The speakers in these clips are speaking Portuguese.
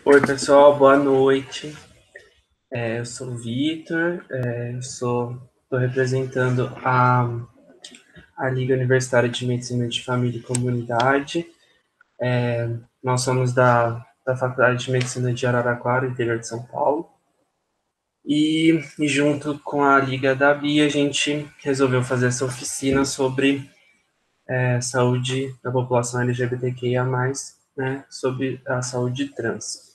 Oi, pessoal, boa noite. Eu sou o Vitor, estou representando a Liga Universitária de Medicina de Família e Comunidade. Nós somos da Faculdade de Medicina de Araraquara, interior de São Paulo. E junto com a Liga da BIA, a gente resolveu fazer essa oficina sobre saúde da população LGBTQIA+, né, sobre a saúde trans.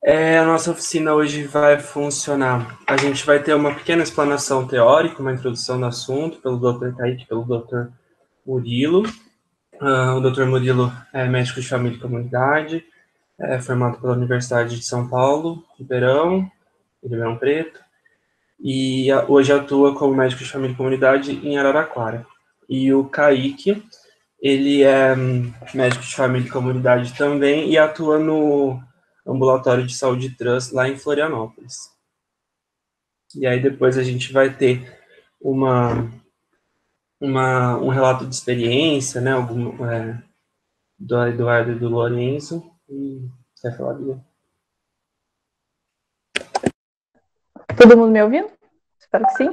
A nossa oficina hoje vai funcionar. A gente vai ter uma pequena explanação teórica, uma introdução do assunto, pelo Dr. Kaique, pelo Dr. Murilo. O Dr. Murilo é médico de família e comunidade, formado pela Universidade de São Paulo, Ribeirão Preto, e hoje atua como médico de família e comunidade em Araraquara. E o Kaique, ele é médico de família e comunidade também e atua no ambulatório de saúde trans lá em Florianópolis. E aí depois a gente vai ter um relato de experiência, né, do Eduardo e do Lorenzo. E quer falar, Bia? Todo mundo me ouvindo? Espero que sim.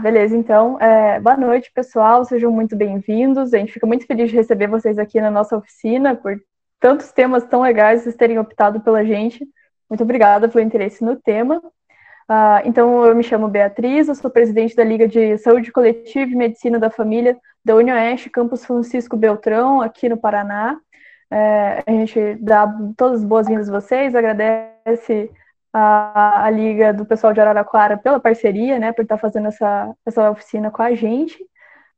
Beleza, então, boa noite, pessoal, sejam muito bem-vindos. A gente fica muito feliz de receber vocês aqui na nossa oficina, por tantos temas tão legais, vocês terem optado pela gente. Muito obrigada pelo interesse no tema. Então, eu me chamo Beatriz, eu sou presidente da Liga de Saúde Coletiva e Medicina da Família da UniOeste, Campus Francisco Beltrão, aqui no Paraná. A gente dá todas as boas-vindas a vocês, agradece a Liga do pessoal de Araraquara pela parceria, né, por estar fazendo essa oficina com a gente.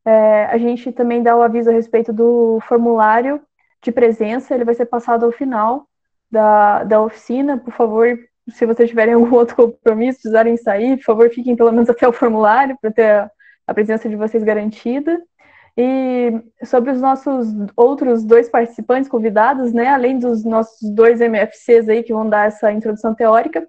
A gente também dá o aviso a respeito do formulário de presença, ele vai ser passado ao final da oficina. Por favor, se vocês tiverem algum outro compromisso, precisarem sair, por favor, fiquem pelo menos até o formulário para ter a presença de vocês garantida. E sobre os nossos outros dois participantes convidados, né, além dos nossos dois MFCs aí que vão dar essa introdução teórica,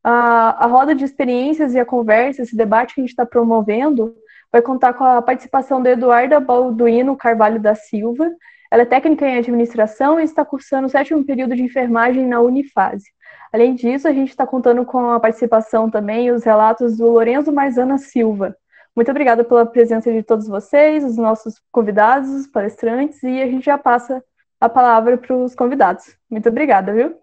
a roda de experiências e a conversa, esse debate que a gente está promovendo, vai contar com a participação da Eduarda Balduino Carvalho da Silva. Ela é técnica em administração e está cursando o 7º período de enfermagem na Unifase. Além disso, a gente está contando com a participação também e os relatos do Lorenzo Marzana Silva. Muito obrigada pela presença de todos vocês, os nossos convidados, os palestrantes, e a gente já passa a palavra para os convidados. Muito obrigada, viu?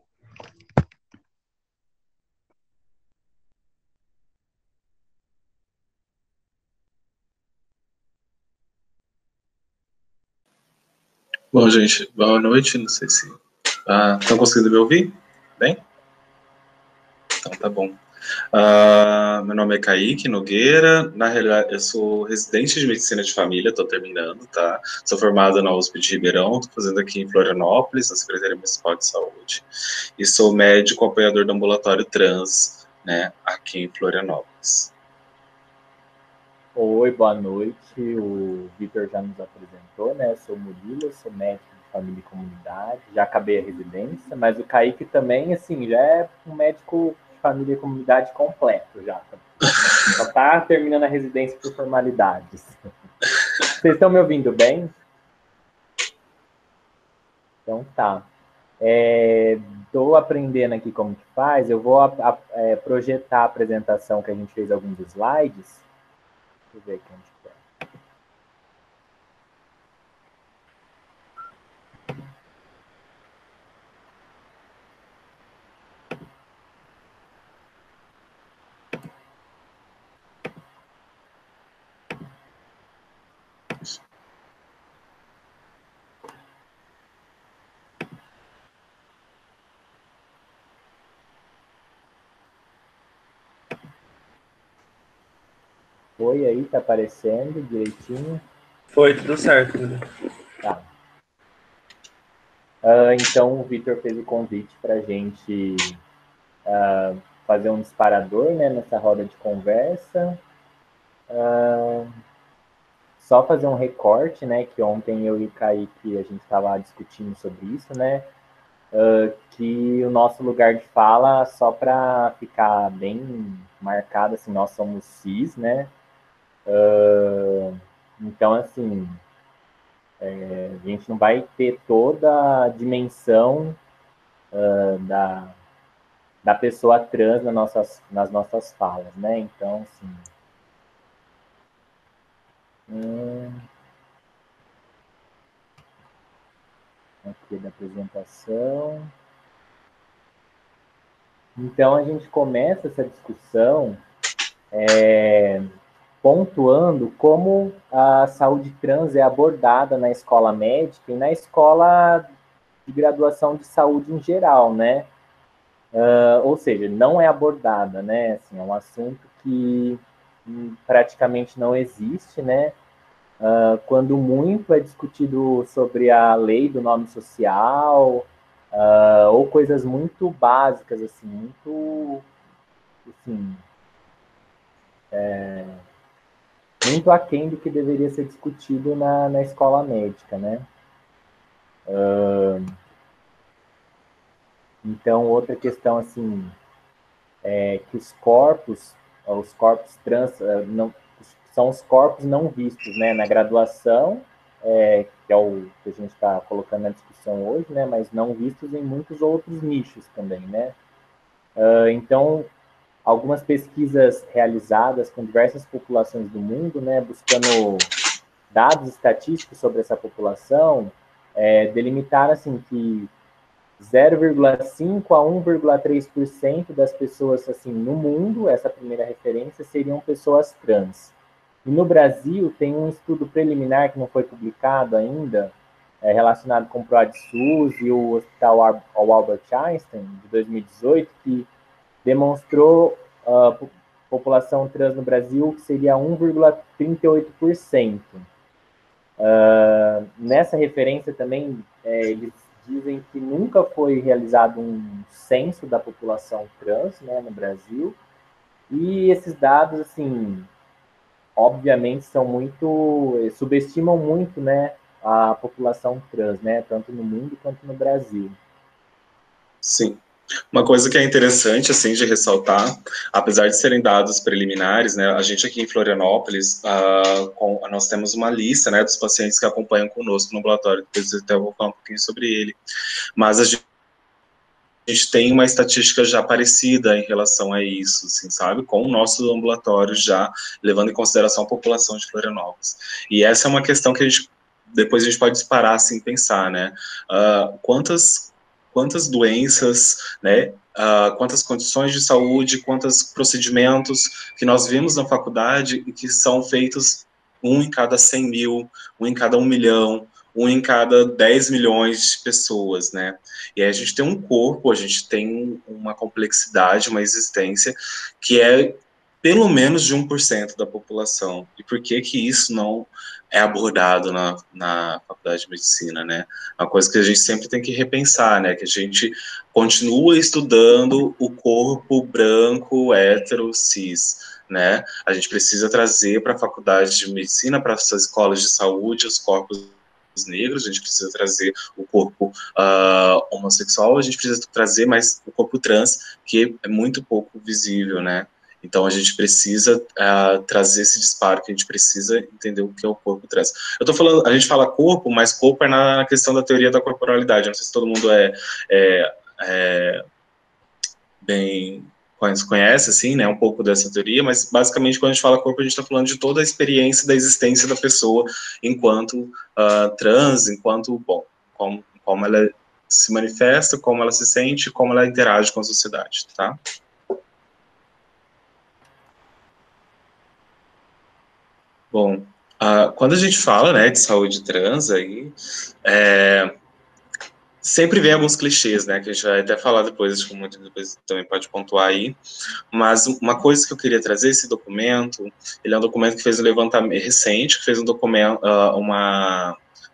Bom, gente, boa noite. Não sei se estão conseguindo me ouvir? Bem? Então tá bom. Meu nome é Kaique Nogueira. Na realidade, eu sou residente de medicina de família, estou terminando, tá? Sou formado na USP de Ribeirão, estou fazendo aqui em Florianópolis, na Secretaria Municipal de Saúde. E sou médico apoiador do ambulatório trans, né, aqui em Florianópolis. Oi, boa noite. O Vitor já nos apresentou, né? Sou Murilo, sou médico de família e comunidade, já acabei a residência, mas o Kaique também, assim, já é um médico de família e comunidade completo já. Só tá terminando a residência por formalidades. Vocês estão me ouvindo bem? Então tá. Estou aprendendo aqui como que faz. Eu vou projetar a apresentação que a gente fez alguns slides. Deixa eu ver aqui onde está. Foi aí, tá aparecendo direitinho? Foi, tudo certo. Né? Tá. Então, o Vitor fez o convite para a gente fazer um disparador, né, nessa roda de conversa. Só fazer um recorte, né, que ontem eu e o Kaique, a gente estava discutindo sobre isso, né, que o nosso lugar de fala, só para ficar bem marcado, assim, nós somos cis, né, então, assim, a gente não vai ter toda a dimensão da pessoa trans nas nossas falas, né? Então, assim... Aqui da apresentação. Então, a gente começa essa discussão pontuando como a saúde trans é abordada na escola médica e na escola de graduação de saúde em geral, né? Ou seja, não é abordada, né? Assim, é um assunto que praticamente não existe, né? Quando muito é discutido sobre a lei do nome social, ou coisas muito básicas, assim, muito, assim, muito aquém do que deveria ser discutido na escola médica, né? Então, outra questão, assim, é que os corpos trans, são os corpos não vistos, né? Na graduação, que é o que a gente está colocando na discussão hoje, né? Mas não vistos em muitos outros nichos também, né? Então, algumas pesquisas realizadas com diversas populações do mundo, né, buscando dados estatísticos sobre essa população, delimitaram assim, que 0,5 a 1,3% das pessoas assim, no mundo, essa primeira referência, seriam pessoas trans. E no Brasil, tem um estudo preliminar que não foi publicado ainda, relacionado com o ProAD-SUS e o Hospital Albert Einstein, de 2018, que demonstrou a população trans no Brasil que seria 1,38%. Nessa referência também, eles dizem que nunca foi realizado um censo da população trans, né, no Brasil, e esses dados, assim, obviamente são subestimam muito, né, a população trans, né, tanto no mundo quanto no Brasil. Sim. Uma coisa que é interessante, assim, de ressaltar, apesar de serem dados preliminares, né, a gente aqui em Florianópolis, nós temos uma lista, né, dos pacientes que acompanham conosco no ambulatório, depois eu até vou falar um pouquinho sobre ele, mas a gente tem uma estatística já parecida em relação a isso, assim, sabe, com o nosso ambulatório já levando em consideração a população de Florianópolis. E essa é uma questão que depois a gente pode disparar, assim, pensar, né, quantas doenças, né, quantas condições de saúde, quantos procedimentos que nós vimos na faculdade e que são feitos 1 em cada 100 mil, 1 em cada 1 milhão, 1 em cada 10 milhões de pessoas, né? E aí a gente tem um corpo, a gente tem uma complexidade, uma existência que é pelo menos de 1% da população. E por que isso não é abordado na faculdade de medicina, né? Uma coisa que a gente sempre tem que repensar, né? Que a gente continua estudando o corpo branco, hétero, cis, né? A gente precisa trazer para a faculdade de medicina, para as escolas de saúde, os corpos negros, a gente precisa trazer o corpo homossexual, a gente precisa trazer mais o corpo trans, que é muito pouco visível, né? Então, a gente precisa trazer esse disparo, que a gente precisa entender o que é o corpo trans. Eu tô falando, a gente fala corpo, mas corpo é na questão da teoria da corporalidade. Eu não sei se todo mundo bem conhece, assim, né, um pouco dessa teoria, mas, basicamente, quando a gente fala corpo, a gente está falando de toda a experiência da existência da pessoa enquanto trans, enquanto, bom, como ela se manifesta, como ela se sente, como ela interage com a sociedade, tá? Bom, quando a gente fala, né, de saúde trans, aí, sempre vem alguns clichês, né, que a gente vai até falar depois, acho que muito depois também pode pontuar aí, mas uma coisa que eu queria trazer, esse documento, ele é um documento que fez um levantamento recente, que fez um documento,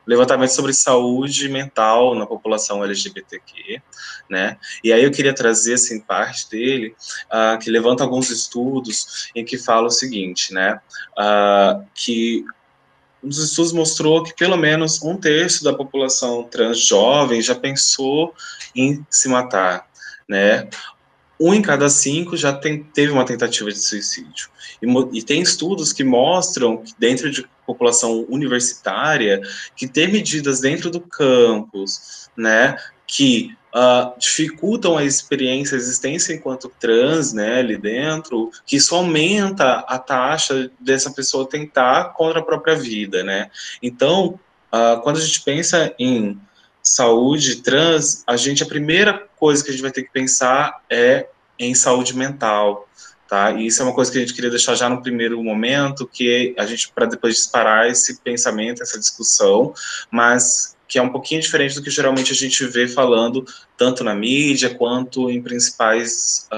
levantamento sobre saúde mental na população LGBTQ, né, e aí eu queria trazer, assim, parte dele, que levanta alguns estudos em que fala o seguinte, né, que um dos estudos mostrou que pelo menos 1/3 da população trans jovem já pensou em se matar, né? 1 em cada 5 já teve uma tentativa de suicídio. E tem estudos que mostram que dentro de população universitária, que ter medidas dentro do campus, né, que dificultam a experiência, a existência enquanto trans, né, ali dentro, que isso aumenta a taxa dessa pessoa tentar contra a própria vida, né. Então, quando a gente pensa em saúde trans, a primeira coisa que a gente vai ter que pensar é em saúde mental, tá? E isso é uma coisa que a gente queria deixar já no primeiro momento, que a gente, para depois disparar esse pensamento, essa discussão, mas que é um pouquinho diferente do que geralmente a gente vê falando, tanto na mídia, quanto em principais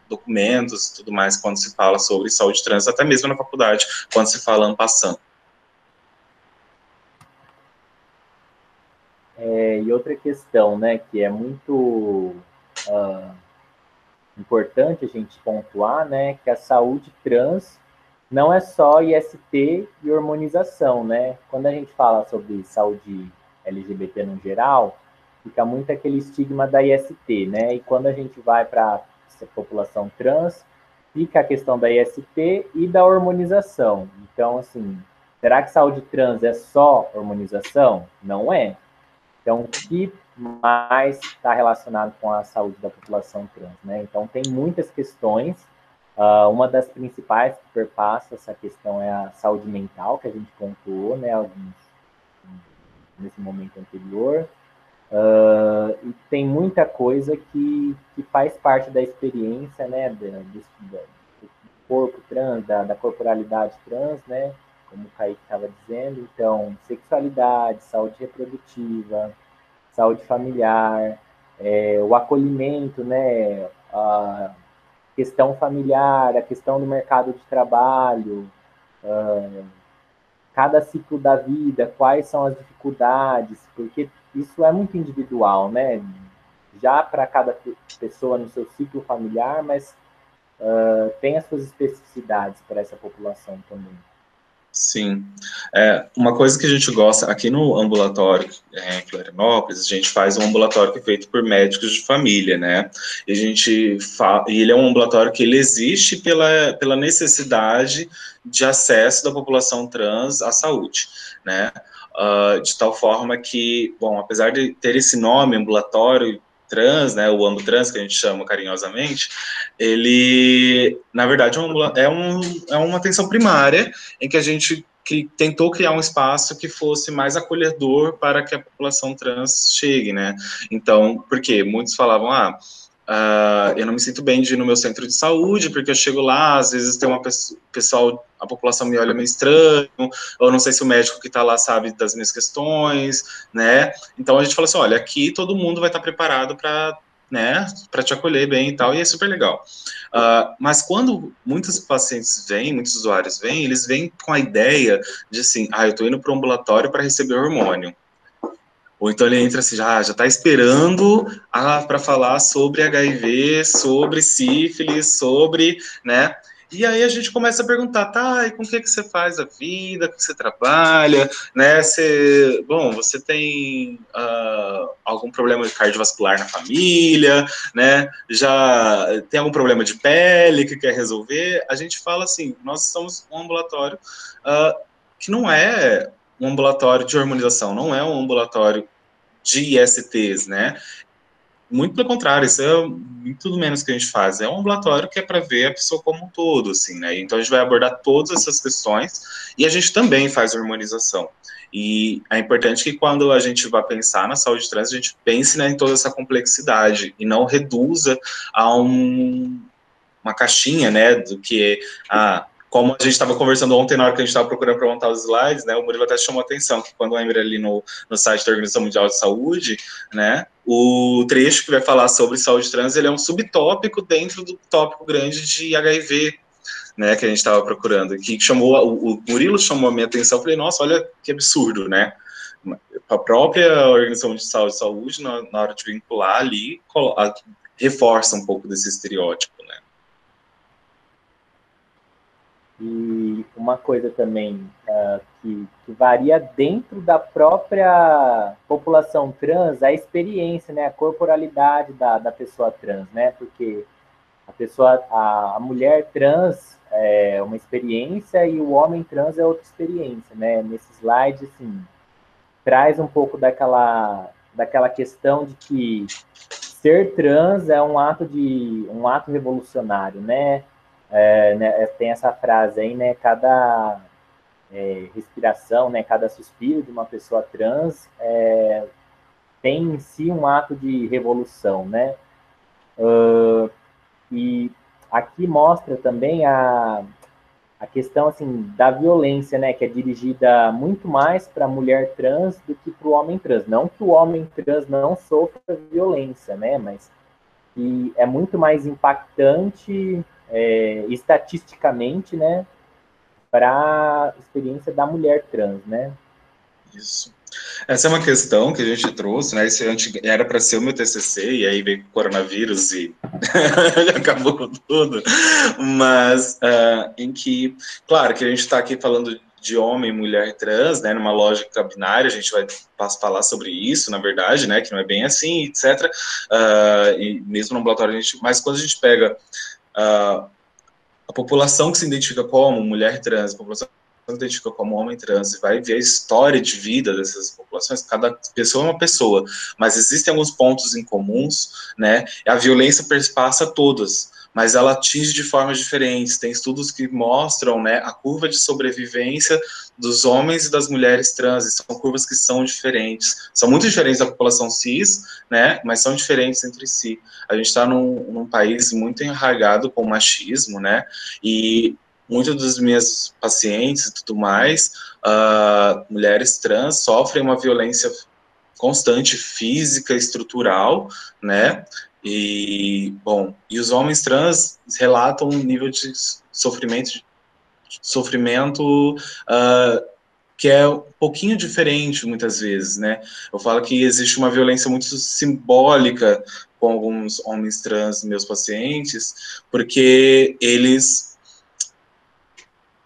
documentos e tudo mais, quando se fala sobre saúde trans, até mesmo na faculdade, quando se fala en passant. E outra questão, né, que é muito importante a gente pontuar, né, que a saúde trans não é só IST e hormonização, né? Quando a gente fala sobre saúde LGBT no geral, fica muito aquele estigma da IST, né? E quando a gente vai para a população trans, fica a questão da IST e da hormonização. Então, assim, será que saúde trans é só hormonização? Não é. Então, o que mais está relacionado com a saúde da população trans, né? Então, tem muitas questões. Uma das principais que perpassa essa questão é a saúde mental, que a gente pontuou, né, nesse momento anterior. E tem muita coisa que faz parte da experiência, né, do corpo trans, da corporalidade trans, né, como o Kaique estava dizendo. Então, sexualidade, saúde reprodutiva, saúde familiar, o acolhimento, né, a questão familiar, a questão do mercado de trabalho, cada ciclo da vida, quais são as dificuldades, porque isso é muito individual, né? Já para cada pessoa no seu ciclo familiar, mas tem as suas especificidades para essa população também. Sim. Uma coisa que a gente gosta, aqui no ambulatório em Florianópolis, a gente faz um ambulatório que é feito por médicos de família, né? E e ele é um ambulatório que ele existe pela necessidade de acesso da população trans à saúde, né? De tal forma que, bom, apesar de ter esse nome, ambulatório trans, né, o Ambutrans, que a gente chama carinhosamente, ele, na verdade, é uma atenção primária em que a gente tentou criar um espaço que fosse mais acolhedor para que a população trans chegue, né? Então, porque muitos falavam, eu não me sinto bem de ir no meu centro de saúde, porque eu chego lá, às vezes tem a população me olha meio estranho, ou não sei se o médico que está lá sabe das minhas questões, né? Então a gente falou assim, olha, aqui todo mundo vai estar preparado para, né, para te acolher bem e tal, e é super legal. Mas quando muitos pacientes vêm, muitos usuários vêm, eles vêm com a ideia de assim, eu estou indo para o ambulatório para receber hormônio. Ou então ele entra assim, já está esperando para falar sobre HIV, sobre sífilis, sobre, né? E aí a gente começa a perguntar, tá, e com o que você faz a vida, com que você trabalha, né? Você tem algum problema cardiovascular na família, né? Já tem algum problema de pele que quer resolver? A gente fala assim, nós somos um ambulatório que não é um ambulatório de hormonização, não é um ambulatório de ISTs, né? Muito pelo contrário, isso é tudo menos que a gente faz. É um ambulatório que é para ver a pessoa como um todo, assim, né? Então a gente vai abordar todas essas questões e a gente também faz hormonização. E é importante que quando a gente vai pensar na saúde trans, a gente pense, né, em toda essa complexidade e não reduza a uma caixinha, né, do que como a gente estava conversando ontem, na hora que a gente estava procurando para montar os slides, né, o Murilo até chamou a atenção, que quando entra ali no site da Organização Mundial de Saúde, né, o trecho que vai falar sobre saúde trans, ele é um subtópico dentro do tópico grande de HIV, né, que a gente estava procurando, que o Murilo chamou a minha atenção, eu falei, nossa, olha que absurdo, né, a própria Organização de Saúde, na hora de vincular ali, reforça um pouco desse estereótipo, né. E uma coisa também que varia dentro da própria população trans, a experiência, né, a corporalidade da pessoa trans, né, porque a mulher trans é uma experiência e o homem trans é outra experiência, né. Nesse slide, assim, traz um pouco daquela daquela questão de que ser trans é um ato revolucionário, né? Tem essa frase aí, né? Cada respiração, né? Cada suspiro de uma pessoa trans tem em si um ato de revolução, né? E aqui mostra também a questão assim da violência, né, que é dirigida muito mais para a mulher trans do que para o homem trans. Não que o homem trans não sofra violência, né, mas que é muito mais impactante estatisticamente, né, para a experiência da mulher trans, né? Isso. Essa é uma questão que a gente trouxe, né? Esse era para ser o meu TCC, e aí veio o coronavírus e acabou com tudo. Mas em que, claro, que a gente está aqui falando de homem e mulher trans, né? Numa lógica binária, a gente vai falar sobre isso, na verdade, né? Que não é bem assim, etc. E mesmo no ambulatório, mas quando a gente pega a população que se identifica como mulher trans, a população que se identifica como homem trans, e vai ver a história de vida dessas populações, cada pessoa é uma pessoa, mas existem alguns pontos em comuns, né? A violência perpassa todas, mas ela atinge de formas diferentes. Tem estudos que mostram, né, a curva de sobrevivência dos homens e das mulheres trans, e são curvas que são diferentes. São muito diferentes da população cis, né, mas são diferentes entre si. A gente está num país muito enraizado com o machismo, né, e muitas das minhas pacientes e tudo mais, mulheres trans, sofrem uma violência constante, física, estrutural, né, e, bom, e os homens trans relatam um nível de sofrimento que é um pouquinho diferente, muitas vezes, né? Eu falo que existe uma violência muito simbólica com alguns homens trans, meus pacientes, porque eles,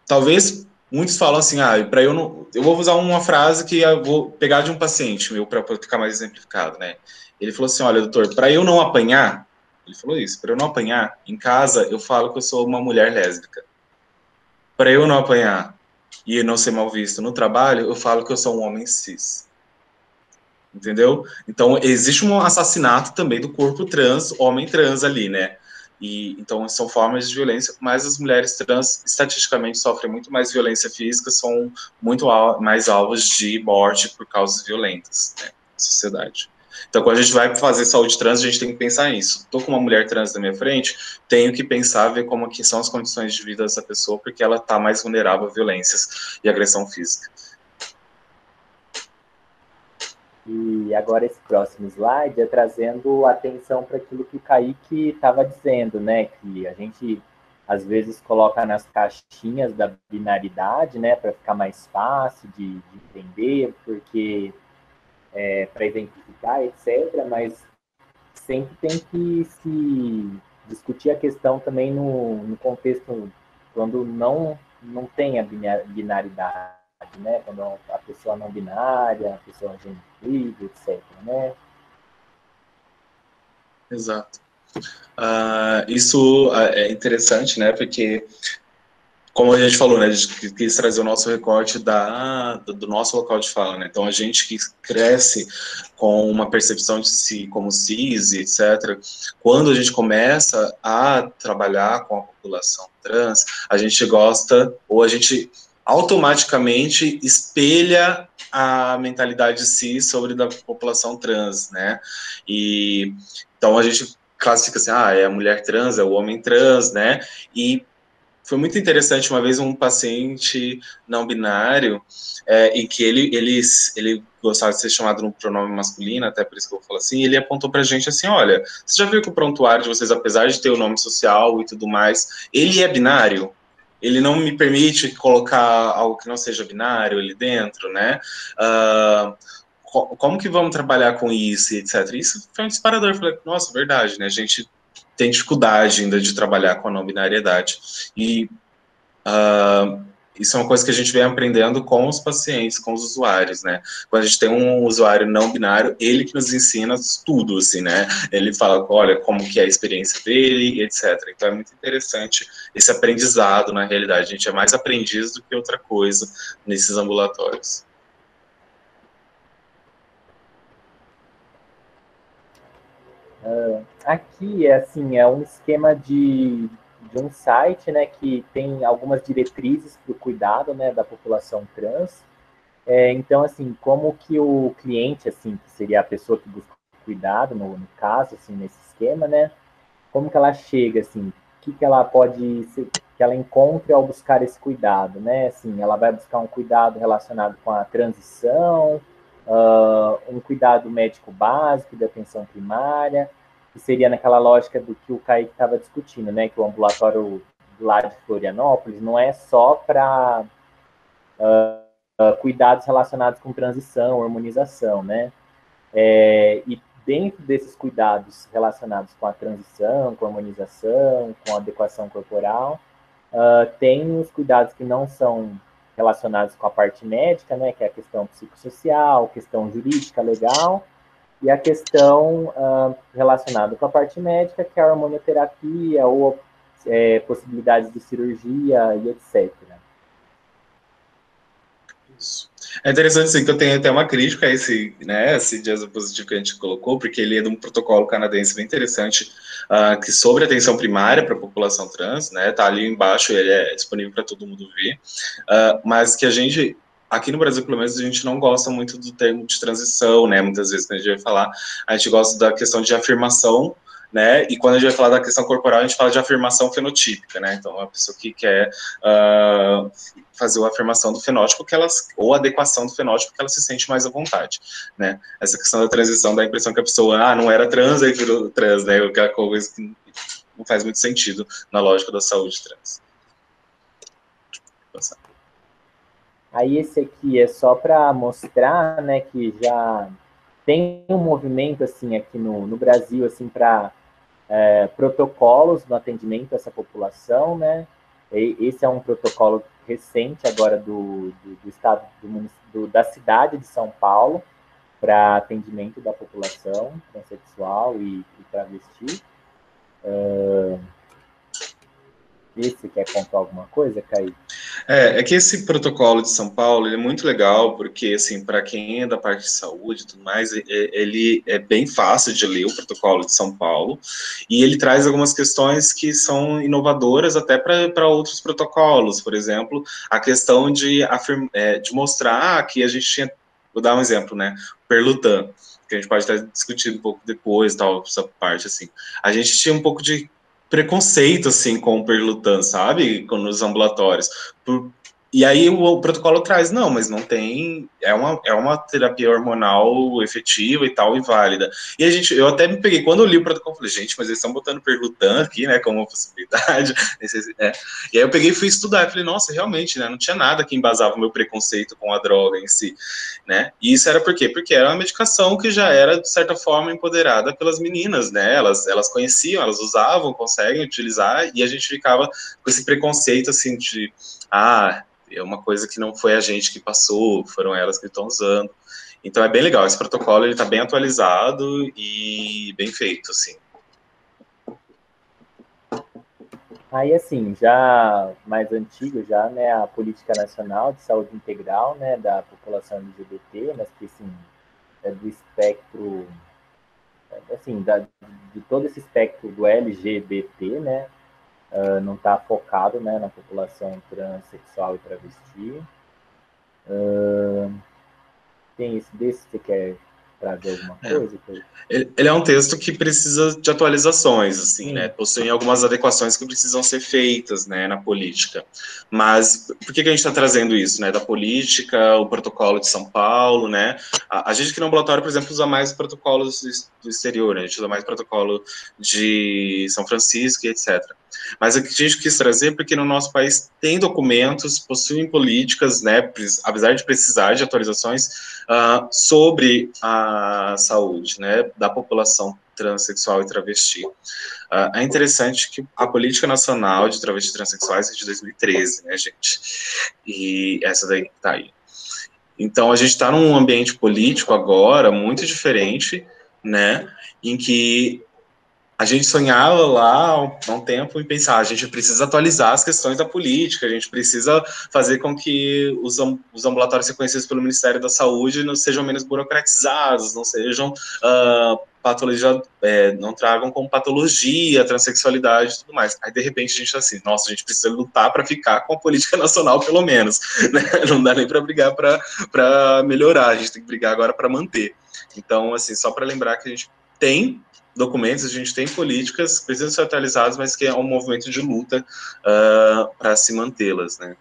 talvez, muitos falam assim, para eu não... Eu vou usar uma frase que eu vou pegar de um paciente meu, para ficar mais exemplificado, né? Ele falou assim, olha, doutor, para eu não apanhar, ele falou isso, para eu não apanhar, em casa eu falo que eu sou uma mulher lésbica. Para eu não apanhar e não ser mal visto no trabalho, eu falo que eu sou um homem cis. Entendeu? Então, existe um assassinato também do corpo trans, homem trans ali, né? E, então, são formas de violência, mas as mulheres trans, estatisticamente, sofrem muito mais violência física, são muito mais alvos de morte por causas violentas, né, na sociedade. Então, quando a gente vai fazer saúde trans, a gente tem que pensar nisso. Estou com uma mulher trans na minha frente, tenho que pensar, ver como que são as condições de vida dessa pessoa, porque ela está mais vulnerável a violências e agressão física. E agora esse próximo slide é trazendo atenção para aquilo que o Kaique estava dizendo, né? Que a gente, às vezes, coloca nas caixinhas da binaridade, né? Para ficar mais fácil de entender, porque para identificar, etc. Mas sempre tem que se discutir a questão também no contexto quando não tem a binaridade, né? Quando a pessoa não binária, a pessoa gênero, etc, né? Exato. Isso é interessante, né? Porque, como a gente falou, né, a gente quis trazer o nosso recorte do nosso local de fala, né? Então, a gente que cresce com uma percepção de si como cis, etc., quando a gente começa a trabalhar com a população trans, a gente gosta, ou a gente automaticamente espelha a mentalidade cis sobre da população trans, né? E então a gente classifica assim, é a mulher trans, é o homem trans, né? E foi muito interessante uma vez um paciente não binário em que ele gostava de ser chamado no pronome masculino, até por isso que eu falo assim, ele apontou pra gente assim, olha, você já viu que o prontuário de vocês, apesar de ter o nome social e tudo mais, ele é binário? Ele não me permite colocar algo que não seja binário ali dentro, né? Como que vamos trabalhar com isso, etc. Isso foi um disparador. Eu falei, nossa, verdade, né? A gente tem dificuldade ainda de trabalhar com a não binariedade. E isso é uma coisa que a gente vem aprendendo com os pacientes, com os usuários, né? Quando a gente tem um usuário não binário, ele que nos ensina tudo, assim, né? Ele fala, olha, como que é a experiência dele, etc. Então é muito interessante esse aprendizado, na realidade. A gente é mais aprendiz do que outra coisa nesses ambulatórios. Aqui é um esquema de um site, né, que tem algumas diretrizes para o cuidado, né, da população trans. Então, assim, como que o cliente, assim, que seria a pessoa que busca cuidado, no caso, assim, nesse esquema, né, como que ela chega, assim, o que ela pode, que ela encontre ao buscar esse cuidado, né, assim, ela vai buscar um cuidado relacionado com a transição, um cuidado médico básico de atenção primária, que seria naquela lógica do que o Kaique estava discutindo, né, que o ambulatório lá de Florianópolis não é só para cuidados relacionados com transição, hormonização, né? E dentro desses cuidados relacionados com a transição, com a hormonização, com a adequação corporal, tem os cuidados que não são relacionados com a parte médica, né, que é a questão psicossocial, questão jurídica, legal, e a questão relacionada com a parte médica, que é a hormonioterapia ou possibilidades de cirurgia e etc. Isso. É interessante, sim, que eu tenho até uma crítica a esse, né, esse dispositivo que a gente colocou, porque ele é de um protocolo canadense bem interessante, que sobre atenção primária para a população trans, né, tá ali embaixo, ele é disponível para todo mundo ver, mas que a gente, aqui no Brasil, pelo menos, a gente não gosta muito do termo de transição, né, muitas vezes quando a gente vai falar, a gente gosta da questão de afirmação, né, e quando a gente vai falar da questão corporal, a gente fala de afirmação fenotípica, né, então a pessoa que quer fazer a afirmação do fenótipo que elas, ou a adequação do fenótipo que ela se sente mais à vontade, né, essa questão da transição dá a impressão que a pessoa, não era trans, aí virou trans, né, aquela coisa que não faz muito sentido na lógica da saúde trans. Aí esse aqui é só para mostrar, né, que já tem um movimento assim aqui no Brasil assim para protocolos no atendimento a essa população, né? Esse é um protocolo recente agora do estado da cidade de São Paulo para atendimento da população transexual e travesti. Você quer contar alguma coisa, Kaique? É que esse protocolo de São Paulo ele é muito legal, porque, assim, para quem é da parte de saúde e tudo mais, ele é bem fácil de ler o protocolo de São Paulo, e ele traz algumas questões que são inovadoras até para outros protocolos, por exemplo, a questão de mostrar que a gente tinha, vou dar um exemplo, né, Perlutan, que a gente pode estar discutindo um pouco depois, tal, essa parte, assim, a gente tinha um pouco de preconceito, assim, com o Perlutan, sabe? Nos ambulatórios. E aí o protocolo traz, não, mas não tem, é uma terapia hormonal efetiva e tal, e válida. E eu até me peguei, quando eu li o protocolo, falei, gente, mas eles estão botando Perlutan aqui, né, como uma possibilidade. E aí eu peguei e fui estudar, e falei, nossa, realmente, né, não tinha nada que embasava o meu preconceito com a droga em si, né. E isso era por quê? Porque era uma medicação que já era, de certa forma, empoderada pelas meninas, né, elas conheciam, elas usavam, conseguem utilizar, e a gente ficava com esse preconceito, assim, de, é uma coisa que não foi a gente que passou, foram elas que estão usando. Então é bem legal, esse protocolo ele está bem atualizado e bem feito, assim. Aí, assim, já mais antigo, já, né, a Política Nacional de Saúde Integral, né, da população LGBT, mas que, assim, é do espectro, assim, de todo esse espectro do LGBT, né, não está focado, né, na população transexual e travesti. Tem esse desse que você quer trazer alguma coisa? Ele é um texto que precisa de atualizações, assim, né? Possui algumas adequações que precisam ser feitas, né, na política. Mas por que a gente está trazendo isso, né? Da política, o protocolo de São Paulo, né? A gente aqui no ambulatório, por exemplo, usa mais protocolos do exterior, né? A gente usa mais protocolo de São Francisco e etc. Mas a gente quis trazer porque no nosso país tem documentos, possuem políticas, né? Apesar de precisar de atualizações, sobre a saúde, né, da população transexual e travesti. É interessante que a Política Nacional de Travesti e Transsexuais é de 2013, né, gente? E essa daí tá aí. Então, a gente está num ambiente político agora muito diferente, né, em que a gente sonhava lá há um tempo em pensar, a gente precisa atualizar as questões da política, a gente precisa fazer com que os ambulatórios reconhecidos pelo Ministério da Saúde não sejam menos burocratizados, não sejam não tragam como patologia, transexualidade e tudo mais. Aí, de repente, a gente tá assim, nossa, a gente precisa lutar para ficar com a política nacional, pelo menos. Né? Não dá nem para brigar para melhorar, a gente tem que brigar agora para manter. Então, assim, só para lembrar que a gente tem documentos, a gente tem políticas, precisam ser atualizadas, mas que é um movimento de luta para se mantê-las, né?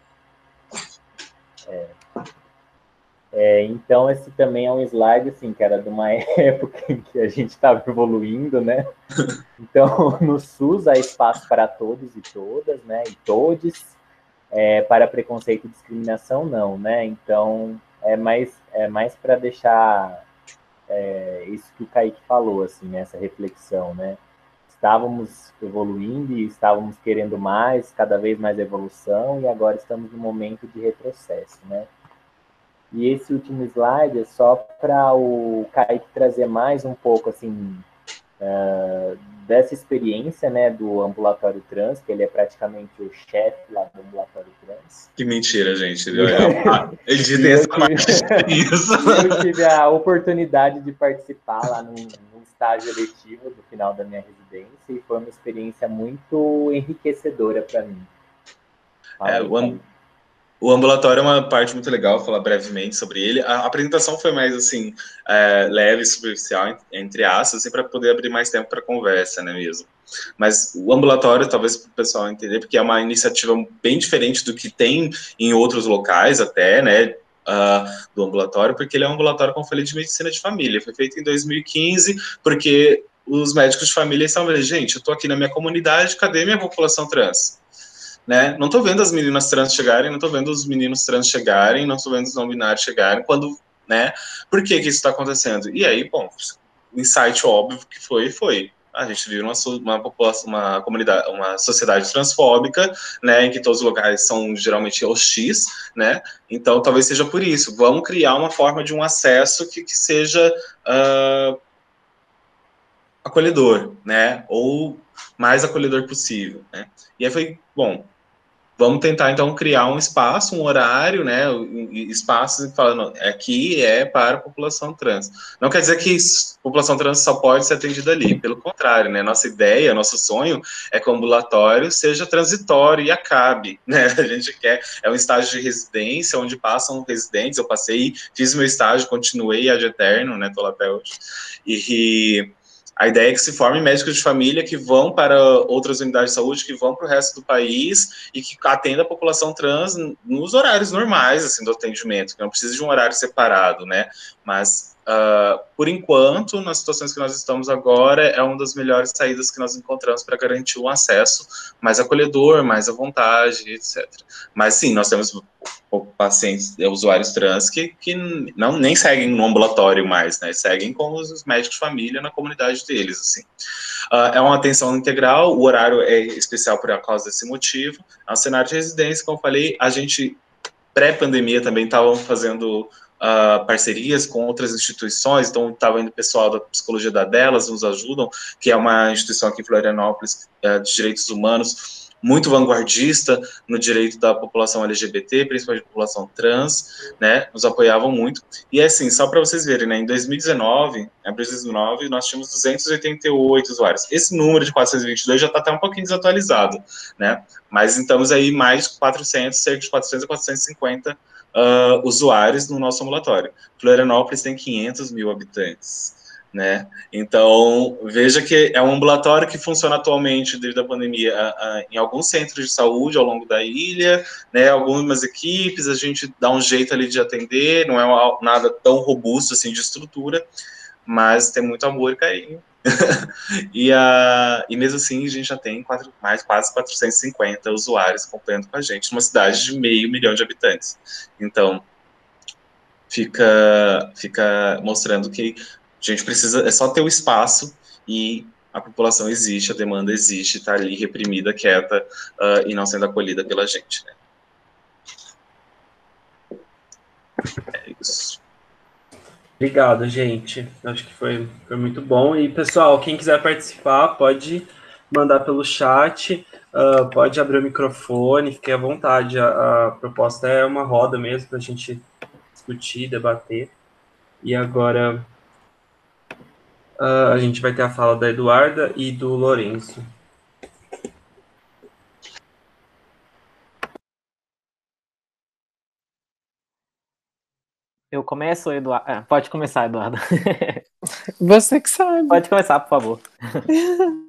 Então, esse também é um slide, assim, que era de uma época em que a gente estava evoluindo, né? Então, no SUS há espaço para todos e todas, né? E todes, para preconceito e discriminação, não, né? Então, é mais para deixar isso que o Kaique falou, assim, né? Essa reflexão, né? Estávamos evoluindo e estávamos querendo mais, cada vez mais evolução, e agora estamos no momento de retrocesso, né? E esse último slide é só para o Kaique trazer mais um pouco, assim, dessa experiência, né, do ambulatório trans, que ele é praticamente o chefe lá do ambulatório trans. Que mentira, gente. Ele tem essa eu tive a oportunidade de participar lá num estágio eletivo do final da minha residência e foi uma experiência muito enriquecedora para mim. O ambulatório é uma parte muito legal, vou falar brevemente sobre ele. A apresentação foi mais, assim, leve, superficial, entre aspas, assim, para poder abrir mais tempo para conversa, né, mesmo. Mas o ambulatório, talvez para o pessoal entender, porque é uma iniciativa bem diferente do que tem em outros locais até, né, do ambulatório, porque ele é um ambulatório, como eu falei, de medicina de família. Foi feito em 2015, porque os médicos de família estavam falando, gente, eu estou aqui na minha comunidade, cadê minha população trans? Né? Não estou vendo as meninas trans chegarem, não estou vendo os meninos trans chegarem, não estou vendo os não binários chegarem, quando, né? Por que isso está acontecendo? E aí, bom, o insight óbvio que foi. A gente vive uma população, uma comunidade, uma sociedade transfóbica, né, em que todos os lugares são geralmente hostis, né? Então, talvez seja por isso. Vamos criar uma forma de um acesso que seja acolhedor, né? Ou mais acolhedor possível, né? E aí foi, bom, vamos tentar, então, criar um espaço, um horário, né, espaços falando, aqui é para a população trans. Não quer dizer que a população trans só pode ser atendida ali, pelo contrário, né, nossa ideia, nosso sonho é que o ambulatório seja transitório e acabe, né, a gente quer, é um estágio de residência, onde passam residentes, eu passei, fiz meu estágio, continuei ad eterno, né, tô lá até hoje, e a ideia é que se formem médicos de família que vão para outras unidades de saúde, que vão para o resto do país e que atenda a população trans nos horários normais, assim, do atendimento, que não precisa de um horário separado, né? Mas, por enquanto, nas situações que nós estamos agora, é uma das melhores saídas que nós encontramos para garantir um acesso mais acolhedor, mais à vontade, etc. Mas, sim, nós temos pacientes, usuários trans que nem seguem no ambulatório mais, né? Seguem com os médicos de família na comunidade deles, assim. É uma atenção integral, o horário é especial por causa desse motivo. É um cenário de residência, como eu falei, a gente, pré-pandemia, também estava fazendo parcerias com outras instituições, então estava indo pessoal da Psicologia da Delas, nos ajudam, que é uma instituição aqui em Florianópolis de direitos humanos, muito vanguardista no direito da população LGBT, principalmente da população trans, né, nos apoiavam muito. E assim, só para vocês verem, né, em 2019, abril de 2019, nós tínhamos 288 usuários. Esse número de 422 já está até um pouquinho desatualizado, né, mas estamos aí mais de 400, cerca de 400 a 450 usuários no nosso ambulatório. Florianópolis tem 500 mil habitantes, né? Então, veja que é um ambulatório que funciona atualmente, devido à pandemia, em alguns centros de saúde ao longo da ilha, né? Algumas equipes, a gente dá um jeito ali de atender, não é nada tão robusto assim de estrutura, mas tem muito amor e carinho. E mesmo assim, a gente já tem quase 450 usuários acompanhando com a gente, numa cidade de 500 mil de habitantes. Então, fica mostrando que a gente precisa, é só ter o espaço e a população existe, a demanda existe, está ali reprimida, quieta e não sendo acolhida pela gente, né? É isso. Obrigado, gente. Acho que foi muito bom. E, pessoal, quem quiser participar, pode mandar pelo chat, pode abrir o microfone, fique à vontade. A proposta é uma roda mesmo para a gente discutir, debater. E agora a gente vai ter a fala da Eduarda e do Lourenço. Eu começo, Eduardo? Pode começar, Eduardo. Você que sabe. Pode começar, por favor.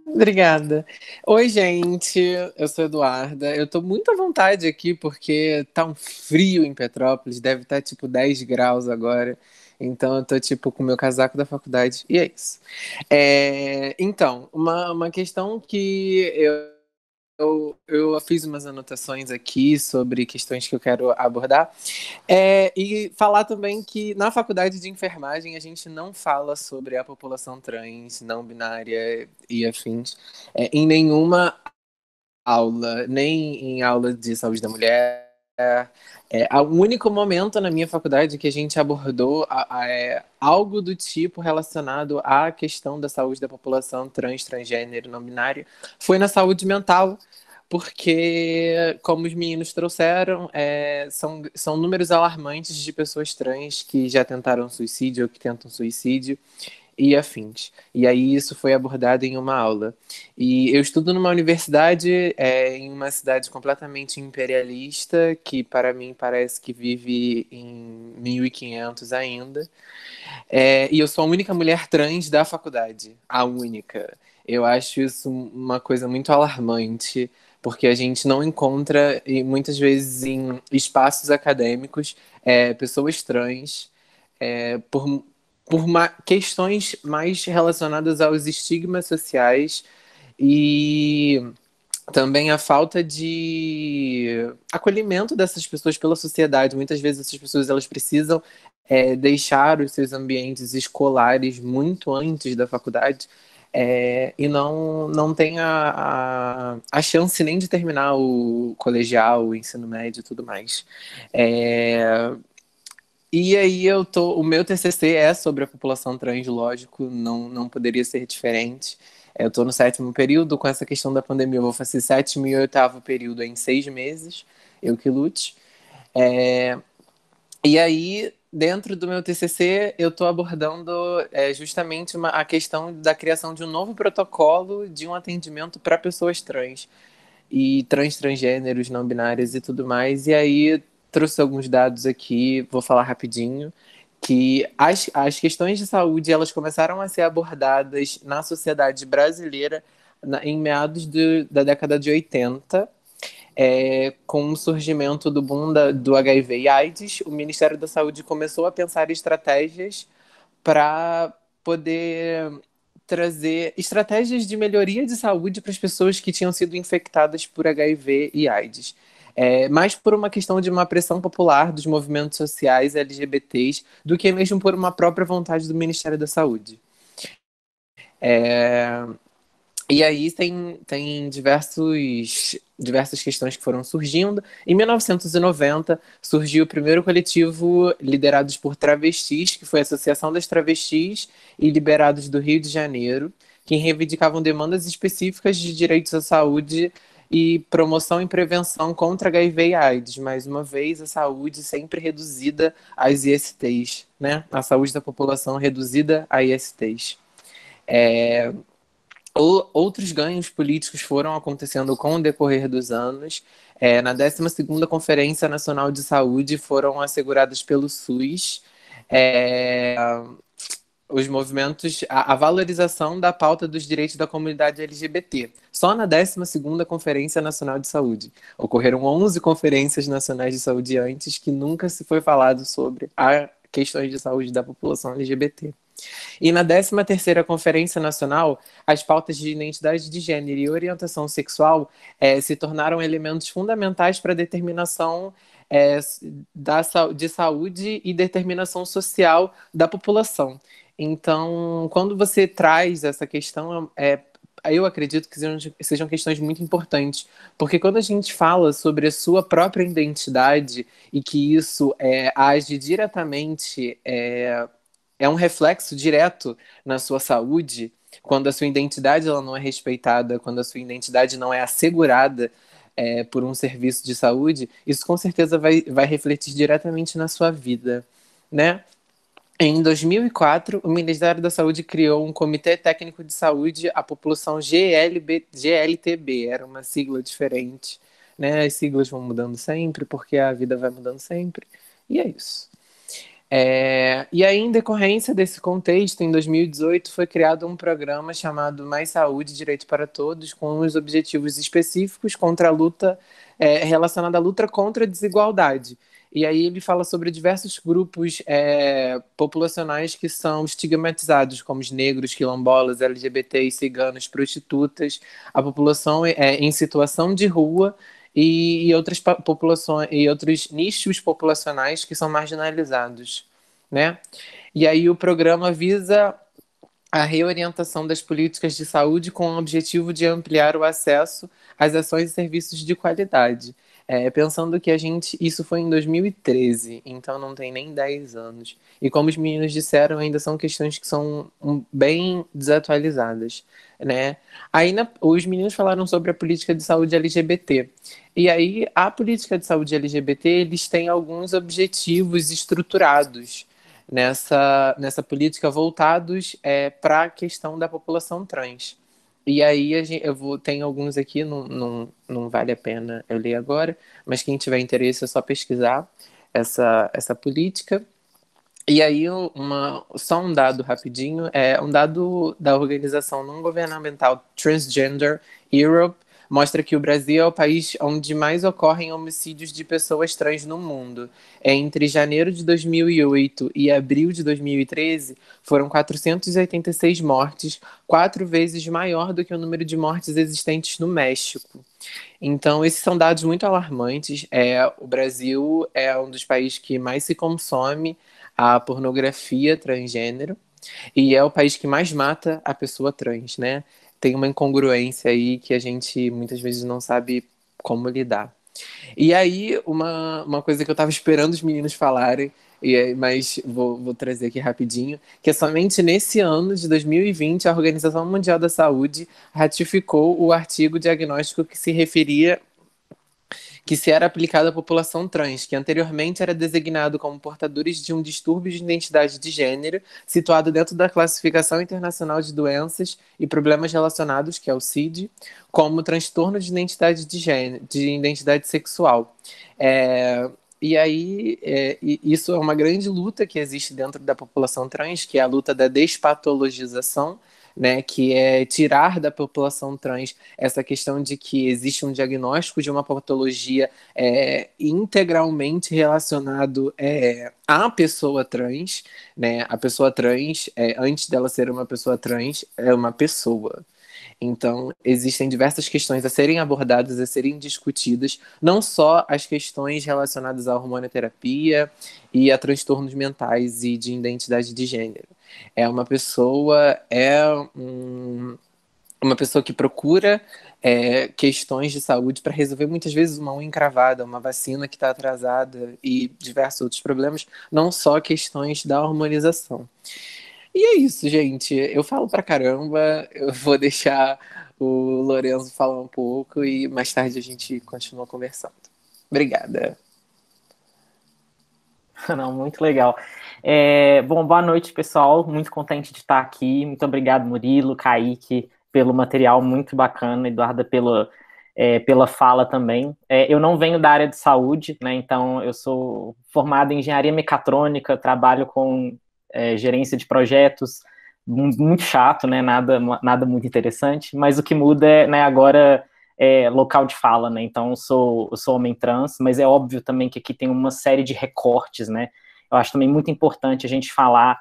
Obrigada. Oi, gente. Eu sou Eduarda. Eu tô muito à vontade aqui porque tá um frio em Petrópolis. Deve estar tipo 10 graus agora. Então eu tô tipo com o meu casaco da faculdade. E é isso. Então, uma questão que eu fiz umas anotações aqui sobre questões que eu quero abordar. E falar também que na faculdade de enfermagem a gente não fala sobre a população trans, não binária e afins em nenhuma aula, nem em aula de saúde da mulher. O único momento na minha faculdade que a gente abordou algo do tipo relacionado à questão da saúde da população trans, transgênero, não binária foi na saúde mental, porque, como os meninos trouxeram, são números alarmantes de pessoas trans que já tentaram suicídio ou que tentam suicídio e afins. E aí isso foi abordado em uma aula. E eu estudo numa universidade, em uma cidade completamente imperialista, que para mim parece que vive em 1500 ainda. E eu sou a única mulher trans da faculdade, a única. Eu acho isso uma coisa muito alarmante, porque a gente não encontra, e muitas vezes em espaços acadêmicos, pessoas trans, por questões mais relacionadas aos estigmas sociais e também a falta de acolhimento dessas pessoas pela sociedade. Muitas vezes essas pessoas elas precisam deixar os seus ambientes escolares muito antes da faculdade e não tem a chance nem de terminar o colegial, o ensino médio e tudo mais. E aí o meu TCC é sobre a população trans, lógico, não poderia ser diferente. Eu estou no 7º período, com essa questão da pandemia, eu vou fazer 7º e 8º período em 6 meses, eu que lute. E aí, dentro do meu TCC, eu estou abordando justamente a questão da criação de um novo protocolo de um atendimento para pessoas trans e transgêneros, não binários e tudo mais. E aí trouxe alguns dados aqui, vou falar rapidinho, que as questões de saúde elas começaram a ser abordadas na sociedade brasileira em meados da década de 80, com o surgimento do boom do HIV e AIDS. O Ministério da Saúde começou a pensar estratégias para poder trazer estratégias de melhoria de saúde para as pessoas que tinham sido infectadas por HIV e AIDS. Mais por uma questão de uma pressão popular dos movimentos sociais LGBTs do que mesmo por uma própria vontade do Ministério da Saúde. E aí tem diversas questões que foram surgindo. Em 1990, surgiu o primeiro coletivo liderados por travestis, que foi a Associação das Travestis e Liberados do Rio de Janeiro, que reivindicavam demandas específicas de direitos à saúde e promoção e prevenção contra HIV e AIDS. Mais uma vez, a saúde sempre reduzida às ISTs, né? A saúde da população reduzida a ISTs. Outros ganhos políticos foram acontecendo com o decorrer dos anos. Na 12ª Conferência Nacional de Saúde foram asseguradas pelo SUS os movimentos, a valorização da pauta dos direitos da comunidade LGBT. Só na 12ª Conferência Nacional de Saúde. Ocorreram 11 conferências nacionais de saúde antes que nunca se foi falado sobre as questões de saúde da população LGBT. E na 13ª Conferência Nacional, as pautas de identidade de gênero e orientação sexual se tornaram elementos fundamentais para a determinação de saúde e determinação social da população. Então, quando você traz essa questão, eu acredito que sejam questões muito importantes, porque quando a gente fala sobre a sua própria identidade e que isso age diretamente é um reflexo direto na sua saúde, quando a sua identidade ela não é respeitada, quando a sua identidade não é assegurada por um serviço de saúde, isso com certeza vai refletir diretamente na sua vida, né? Em 2004, o Ministério da Saúde criou um Comitê Técnico de Saúde à População GLTB, era uma sigla diferente, né? As siglas vão mudando sempre, porque a vida vai mudando sempre, e é isso. E aí, em decorrência desse contexto, em 2018, foi criado um programa chamado Mais Saúde e Direito para Todos, com os objetivos específicos contra a luta, relacionada à luta contra a desigualdade. E aí ele fala sobre diversos grupos populacionais que são estigmatizados, como os negros, quilombolas, LGBTs, ciganos, prostitutas, a população em situação de rua e outras populações e outros nichos populacionais que são marginalizados, né? E aí o programa visa a reorientação das políticas de saúde com o objetivo de ampliar o acesso às ações e serviços de qualidade. Pensando que isso foi em 2013, então não tem nem 10 anos. E como os meninos disseram, ainda são questões que são bem desatualizadas, né? Aí os meninos falaram sobre a política de saúde LGBT. E aí a política de saúde LGBT, eles têm alguns objetivos estruturados nessa política voltados para a questão da população trans. E aí tem alguns aqui, não vale a pena eu ler agora, mas quem tiver interesse é só pesquisar essa política. E aí, só um dado rapidinho, um dado da organização não governamental Transgender Europe mostra que o Brasil é o país onde mais ocorrem homicídios de pessoas trans no mundo. Entre janeiro de 2008 e abril de 2013, foram 486 mortes, 4 vezes maior do que o número de mortes existentes no México. Então, esses são dados muito alarmantes. O Brasil é um dos países que mais se consome a pornografia transgênero e é o país que mais mata a pessoa trans, né? Tem uma incongruência aí que a gente muitas vezes não sabe como lidar. E aí, uma coisa que eu estava esperando os meninos falarem, mas vou trazer aqui rapidinho, que é somente nesse ano de 2020, a Organização Mundial da Saúde ratificou o artigo diagnóstico que se era aplicado à população trans, que anteriormente era designado como portadores de um distúrbio de identidade de gênero, situado dentro da Classificação Internacional de Doenças e Problemas Relacionados, que é o CID, como transtorno de identidade de gênero, de identidade sexual. E aí, isso é uma grande luta que existe dentro da população trans, que é a luta da despatologização, né, que é tirar da população trans essa questão de que existe um diagnóstico de uma patologia integralmente relacionado à pessoa trans, né? A pessoa trans, antes dela ser uma pessoa trans, é uma pessoa. Então, existem diversas questões a serem abordadas, a serem discutidas, não só as questões relacionadas à hormonoterapia e a transtornos mentais e de identidade de gênero. Uma pessoa uma pessoa que procura questões de saúde para resolver muitas vezes uma unha encravada, uma vacina que está atrasada e diversos outros problemas, não só questões da hormonização. E é isso, gente. Eu falo pra caramba, eu vou deixar o Lorenzo falar um pouco e mais tarde a gente continua conversando. Obrigada. Não, muito legal. Bom, boa noite, pessoal. Muito contente de estar aqui. Muito obrigado, Murilo, Kaique, pelo material muito bacana, Eduarda, pela fala também. Eu não venho da área de saúde, né? Então, eu sou formado em engenharia mecatrônica, trabalho com gerência de projetos, muito chato, né? Nada muito interessante, mas o que muda né, agora local de fala, né? Então, eu sou homem trans, mas é óbvio também que aqui tem uma série de recortes, né? Eu acho também muito importante a gente falar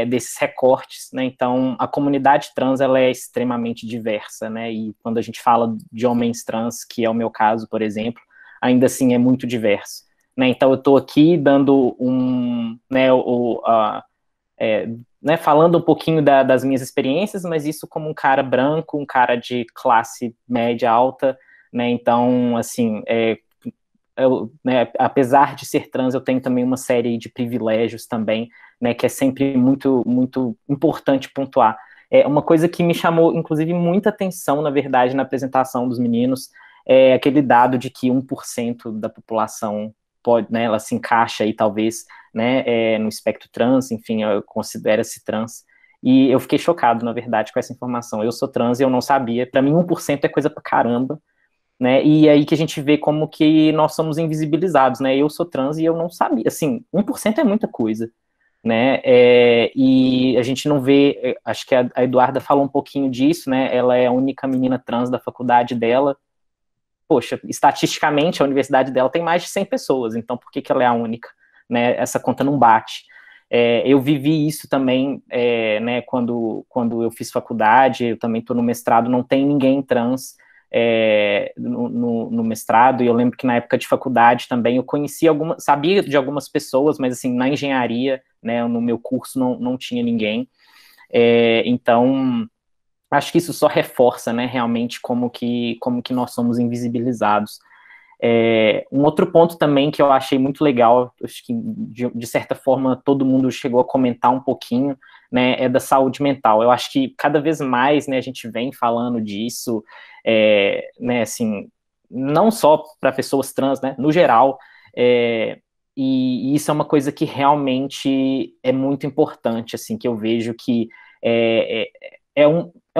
desses recortes, né? Então, a comunidade trans, ela é extremamente diversa, né? E quando a gente fala de homens trans, que é o meu caso, por exemplo, ainda assim é muito diverso, né? Então, eu estou aqui dando falando um pouquinho das minhas experiências, mas isso como um cara branco, um cara de classe média alta, né? Então, assim, apesar de ser trans, eu tenho também uma série de privilégios também, né, que é sempre muito, muito importante pontuar. Uma coisa que me chamou, inclusive, muita atenção, na verdade, na apresentação dos meninos, é aquele dado de que 1% da população pode, né, ela se encaixa aí, talvez, né, no espectro trans, enfim, considera-se trans. E eu fiquei chocado, na verdade, com essa informação. Eu sou trans e eu não sabia. Para mim, 1% é coisa pra caramba, né? E aí que a gente vê como que nós somos invisibilizados, né? Eu sou trans e eu não sabia. Assim, 1% é muita coisa, né? E a gente não vê. Acho que a Eduarda falou um pouquinho disso, né? Ela é a única menina trans da faculdade dela. Poxa, estatisticamente, a universidade dela tem mais de 100 pessoas, então por que ela é a única? Né? Essa conta não bate. Eu vivi isso também, né, quando eu fiz faculdade, eu também estou no mestrado, não tem ninguém trans no mestrado, e eu lembro que na época de faculdade também eu conhecia sabia de algumas pessoas, mas assim, na engenharia, né, no meu curso não tinha ninguém. Então, acho que isso só reforça, né, realmente como que nós somos invisibilizados. Um outro ponto também que eu achei muito legal, acho que de certa forma todo mundo chegou a comentar um pouquinho, né, é da saúde mental. Eu acho que cada vez mais, né, a gente vem falando disso, né, assim, não só para pessoas trans, né, no geral, e isso é uma coisa que realmente é muito importante, assim, que eu vejo que é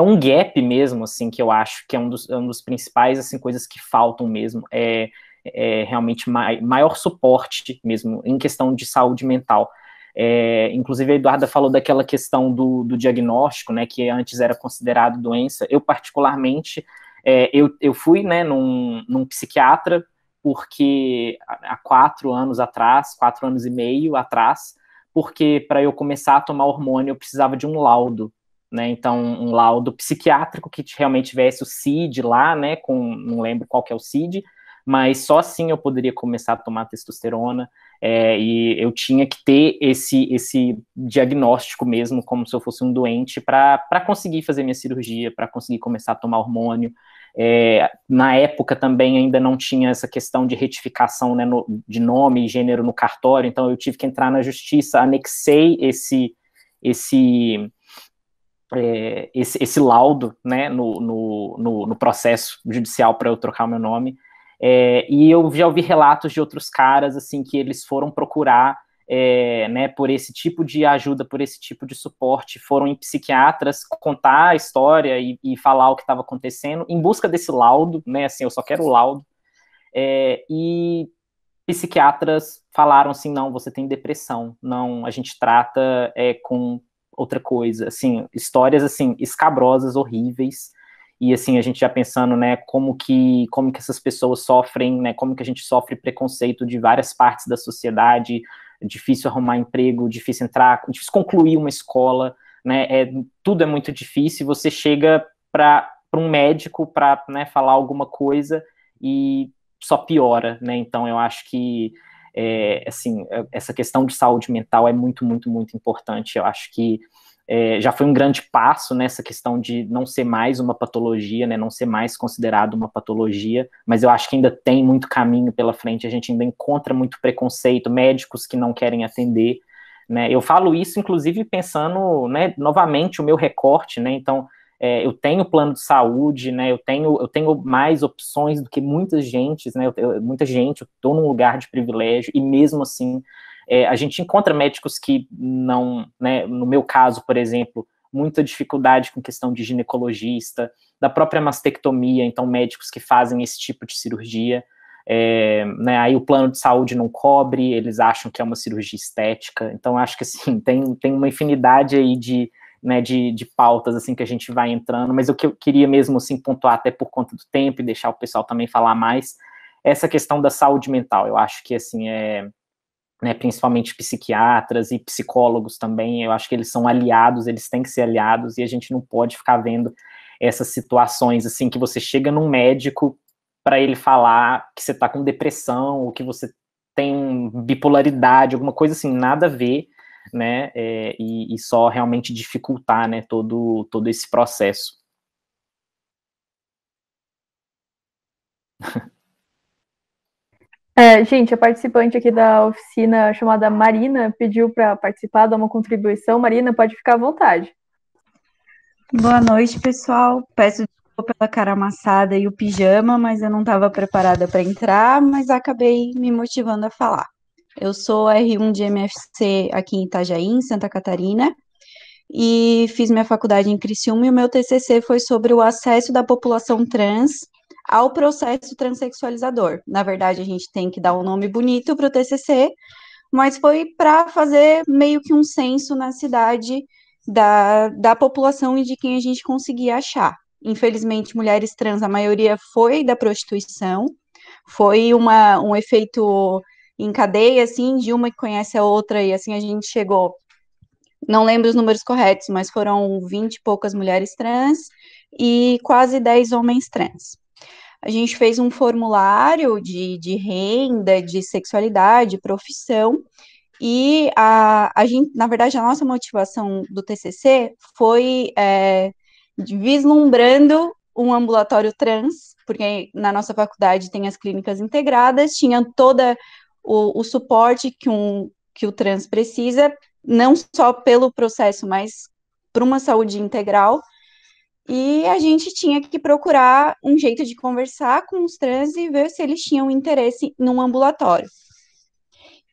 um gap mesmo, assim, que eu acho que é um dos principais, assim, coisas que faltam mesmo, realmente maior suporte mesmo em questão de saúde mental. Inclusive a Eduarda falou daquela questão do diagnóstico, né, que antes era considerado doença. Eu particularmente, eu fui, né, num psiquiatra, porque há 4 anos atrás, 4 anos e meio atrás, porque para eu começar a tomar hormônio eu precisava de um laudo, né, então um laudo psiquiátrico que realmente tivesse o CID lá, né, não lembro qual que é o CID, mas só assim eu poderia começar a tomar testosterona, e eu tinha que ter esse diagnóstico mesmo, como se eu fosse um doente, para conseguir fazer minha cirurgia, para conseguir começar a tomar hormônio. Na época também ainda não tinha essa questão de retificação, né, de nome e gênero no cartório, então eu tive que entrar na justiça, anexei esse laudo, né, no processo judicial para eu trocar o meu nome. E eu já ouvi relatos de outros caras, assim, que eles foram procurar, né, por esse tipo de ajuda, por esse tipo de suporte, foram em psiquiatras contar a história e falar o que estava acontecendo, em busca desse laudo, né, assim, eu só quero o laudo, e psiquiatras falaram assim, não, você tem depressão, não, a gente trata com outra coisa, assim, histórias, assim, escabrosas, horríveis, e, assim, a gente já pensando, né, como que essas pessoas sofrem, né, como que a gente sofre preconceito de várias partes da sociedade, é difícil arrumar emprego, difícil entrar, difícil concluir uma escola, né, tudo é muito difícil, você chega para um médico para, né, falar alguma coisa e só piora, né, então eu acho que assim, essa questão de saúde mental é muito, muito, muito importante. Eu acho que já foi um grande passo nessa questão de não ser mais uma patologia, né, não ser mais considerado uma patologia, mas eu acho que ainda tem muito caminho pela frente, a gente ainda encontra muito preconceito, médicos que não querem atender, né, eu falo isso, inclusive, pensando, né, novamente, o meu recorte, né, então, eu tenho plano de saúde, né, eu tenho mais opções do que muita gente, né, eu estou num lugar de privilégio, e mesmo assim, a gente encontra médicos que não, né, no meu caso, por exemplo, muita dificuldade com questão de ginecologista, da própria mastectomia, então médicos que fazem esse tipo de cirurgia, né, aí o plano de saúde não cobre, eles acham que é uma cirurgia estética, então acho que assim, tem uma infinidade aí né, de pautas assim que a gente vai entrando, mas o que eu queria mesmo assim pontuar até por conta do tempo e deixar o pessoal também falar mais, essa questão da saúde mental, eu acho que assim né, principalmente psiquiatras e psicólogos também, eu acho que eles são aliados, eles têm que ser aliados, e a gente não pode ficar vendo essas situações, assim, que você chega num médico para ele falar que você está com depressão, ou que você tem bipolaridade, alguma coisa assim, nada a ver, né, e só realmente dificultar, né, todo esse processo. Gente, a participante aqui da oficina chamada Marina pediu para participar, dar uma contribuição. Marina, pode ficar à vontade. Boa noite, pessoal. Peço desculpa pela cara amassada e o pijama, mas eu não estava preparada para entrar, mas acabei me motivando a falar. Eu sou R1 de MFC aqui em Itajaí, em Santa Catarina, e fiz minha faculdade em Criciúma e o meu TCC foi sobre o acesso da população trans ao processo transexualizador. Na verdade, a gente tem que dar um nome bonito para o TCC, mas foi para fazer meio que um censo na cidade da população e de quem a gente conseguia achar. Infelizmente, mulheres trans, a maioria foi da prostituição, foi um efeito em cadeia, assim, de uma que conhece a outra, e assim a gente chegou, não lembro os números corretos, mas foram 20 e poucas mulheres trans e quase 10 homens trans. A gente fez um formulário de renda, de sexualidade, profissão, e a gente, na verdade, a nossa motivação do TCC foi vislumbrando um ambulatório trans, porque na nossa faculdade tem as clínicas integradas, tinha todo o suporte que o trans precisa, não só pelo processo, mas para uma saúde integral, e a gente tinha que procurar um jeito de conversar com os trans e ver se eles tinham interesse num ambulatório.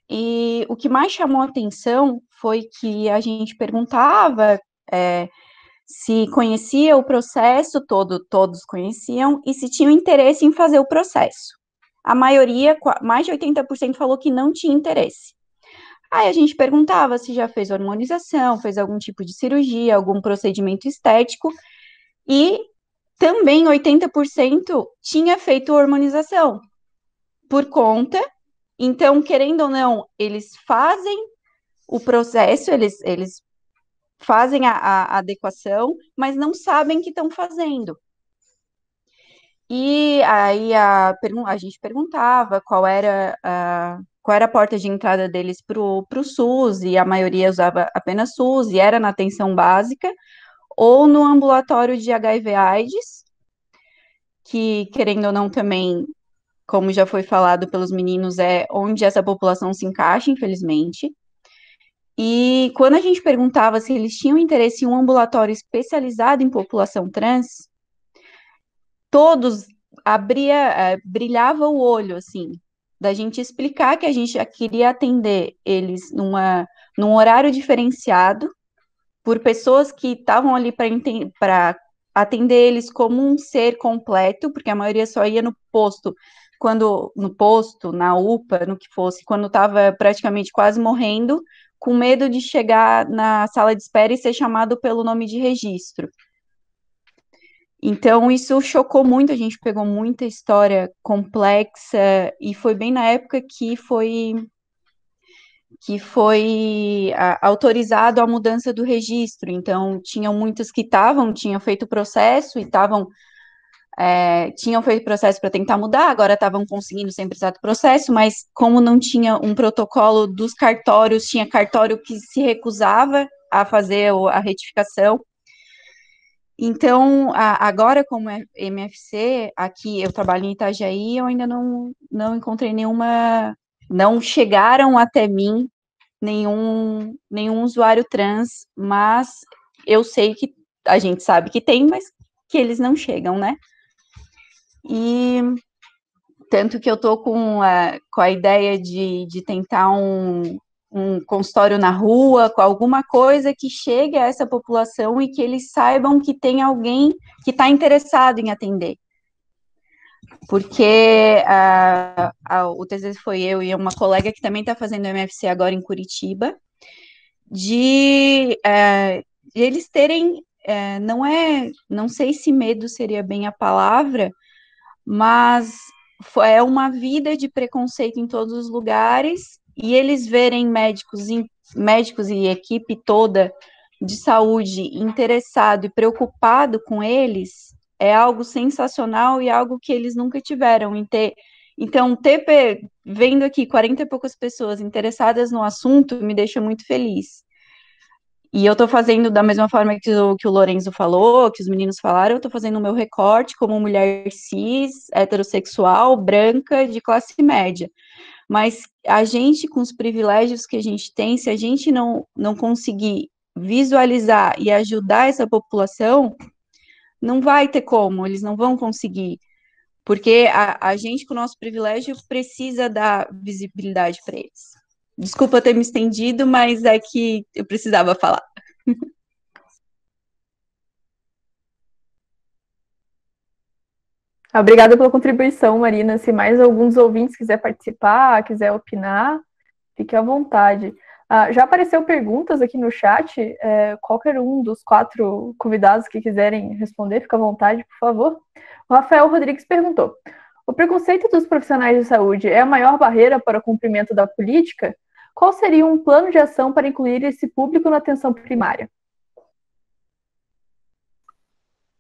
E o que mais chamou a atenção foi que a gente perguntava se conhecia o processo todo, todos conheciam, e se tinham interesse em fazer o processo. A maioria, mais de 80%, falou que não tinha interesse. Aí a gente perguntava se já fez hormonização, fez algum tipo de cirurgia, algum procedimento estético, e também 80% tinha feito hormonização por conta. Então, querendo ou não, eles fazem o processo, eles fazem a adequação, mas não sabem que estão fazendo. E aí a gente perguntava qual era a porta de entrada deles para o SUS, e a maioria usava apenas SUS, e era na atenção básica, ou no ambulatório de HIV/AIDS, que, querendo ou não, também, como já foi falado pelos meninos, é onde essa população se encaixa, infelizmente. E quando a gente perguntava se eles tinham interesse em um ambulatório especializado em população trans, todos brilhava o olho, assim, da gente explicar que a gente já queria atender eles num horário diferenciado, por pessoas que estavam ali para atender eles como um ser completo, porque a maioria só ia no posto, na UPA, no que fosse, quando estava praticamente quase morrendo, com medo de chegar na sala de espera e ser chamado pelo nome de registro. Então, isso chocou muito, a gente pegou muita história complexa, e foi bem na época que foi autorizado a mudança do registro. Então, tinham muitas que tinham feito o processo e tinham feito processo para tentar mudar, agora estavam conseguindo sem precisar do processo, mas como não tinha um protocolo dos cartórios, tinha cartório que se recusava a fazer a retificação. Então, agora, como MFC, aqui eu trabalho em Itajaí, eu ainda não encontrei não chegaram até mim nenhum usuário trans, mas eu sei que a gente sabe que tem, mas que eles não chegam, né? E tanto que eu tô com a ideia de tentar um consultório na rua, com alguma coisa que chegue a essa população e que eles saibam que tem alguém que está interessado em atender. Porque o TCC foi eu e uma colega que também está fazendo MFC agora em Curitiba, de eles terem, não sei se medo seria bem a palavra, mas é uma vida de preconceito em todos os lugares, e eles verem médicos e equipe toda de saúde interessado e preocupado com eles, é algo sensacional e algo que eles nunca tiveram em ter. Então, vendo aqui 40 e poucas pessoas interessadas no assunto, me deixa muito feliz. E eu tô fazendo da mesma forma que o Lorenzo falou, que os meninos falaram, eu tô fazendo o meu recorte como mulher cis, heterossexual, branca, de classe média. Mas a gente, com os privilégios que a gente tem, se a gente não conseguir visualizar e ajudar essa população, não vai ter como, eles não vão conseguir. Porque a gente, com o nosso privilégio, precisa dar visibilidade para eles. Desculpa ter me estendido, mas é que eu precisava falar. Obrigada pela contribuição, Marina. Se mais alguns ouvintes quiser participar, quiser opinar, fique à vontade. Já apareceu perguntas aqui no chat. Qualquer um dos 4 convidados que quiserem responder, fica à vontade, por favor. O Rafael Rodrigues perguntou: o preconceito dos profissionais de saúde é a maior barreira para o cumprimento da política? Qual seria um plano de ação para incluir esse público na atenção primária?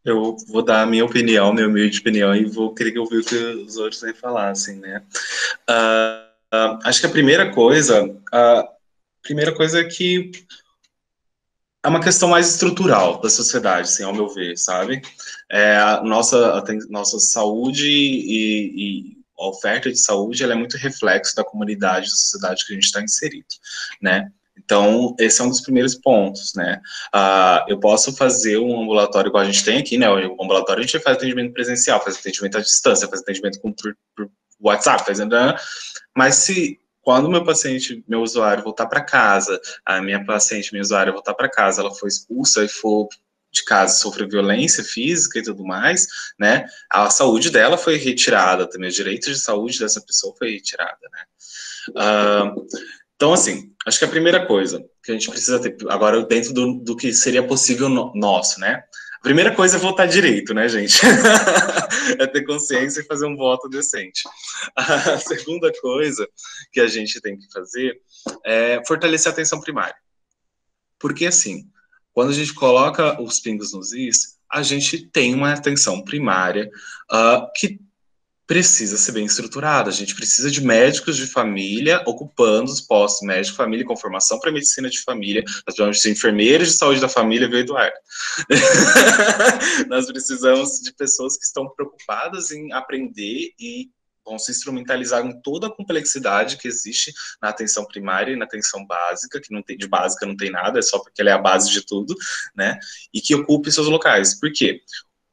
Eu vou dar a minha opinião, minha humilde opinião, e vou querer ouvir o que os outros vão falar, assim, né? Acho que a primeira coisa é que é uma questão mais estrutural da sociedade, assim, ao meu ver, sabe? A nossa saúde e a oferta de saúde, ela é muito reflexo da comunidade, da sociedade que a gente está inserido, né? Então, esse é um dos primeiros pontos, né? Eu posso fazer um ambulatório igual a gente tem aqui, né? O ambulatório a gente faz atendimento presencial, faz atendimento à distância, faz atendimento por WhatsApp, mas quando meu usuário voltar para casa, a minha paciente, minha usuária voltar para casa, ela foi expulsa e for de casa, sofreu violência física e tudo mais, né? A saúde dela foi retirada também, os direitos de saúde dessa pessoa foi retirada, né? Então, assim, acho que a primeira coisa que a gente precisa ter, agora dentro do que seria possível nosso, né? A primeira coisa é votar direito, né, gente? É ter consciência e fazer um voto decente. A segunda coisa que a gente tem que fazer é fortalecer a atenção primária. Porque, assim, quando a gente coloca os pingos nos is, a gente tem uma atenção primária que precisa ser bem estruturada. A gente precisa de médicos de família ocupando os postos médico de família com formação para medicina de família. Nós precisamos de enfermeiros de saúde da família, viu, Eduardo? Nós precisamos de pessoas que estão preocupadas em aprender e vão se instrumentalizar em toda a complexidade que existe na atenção primária e na atenção básica, que não tem, de básica não tem nada, é só porque ela é a base de tudo, né? E que ocupe seus locais. Por quê?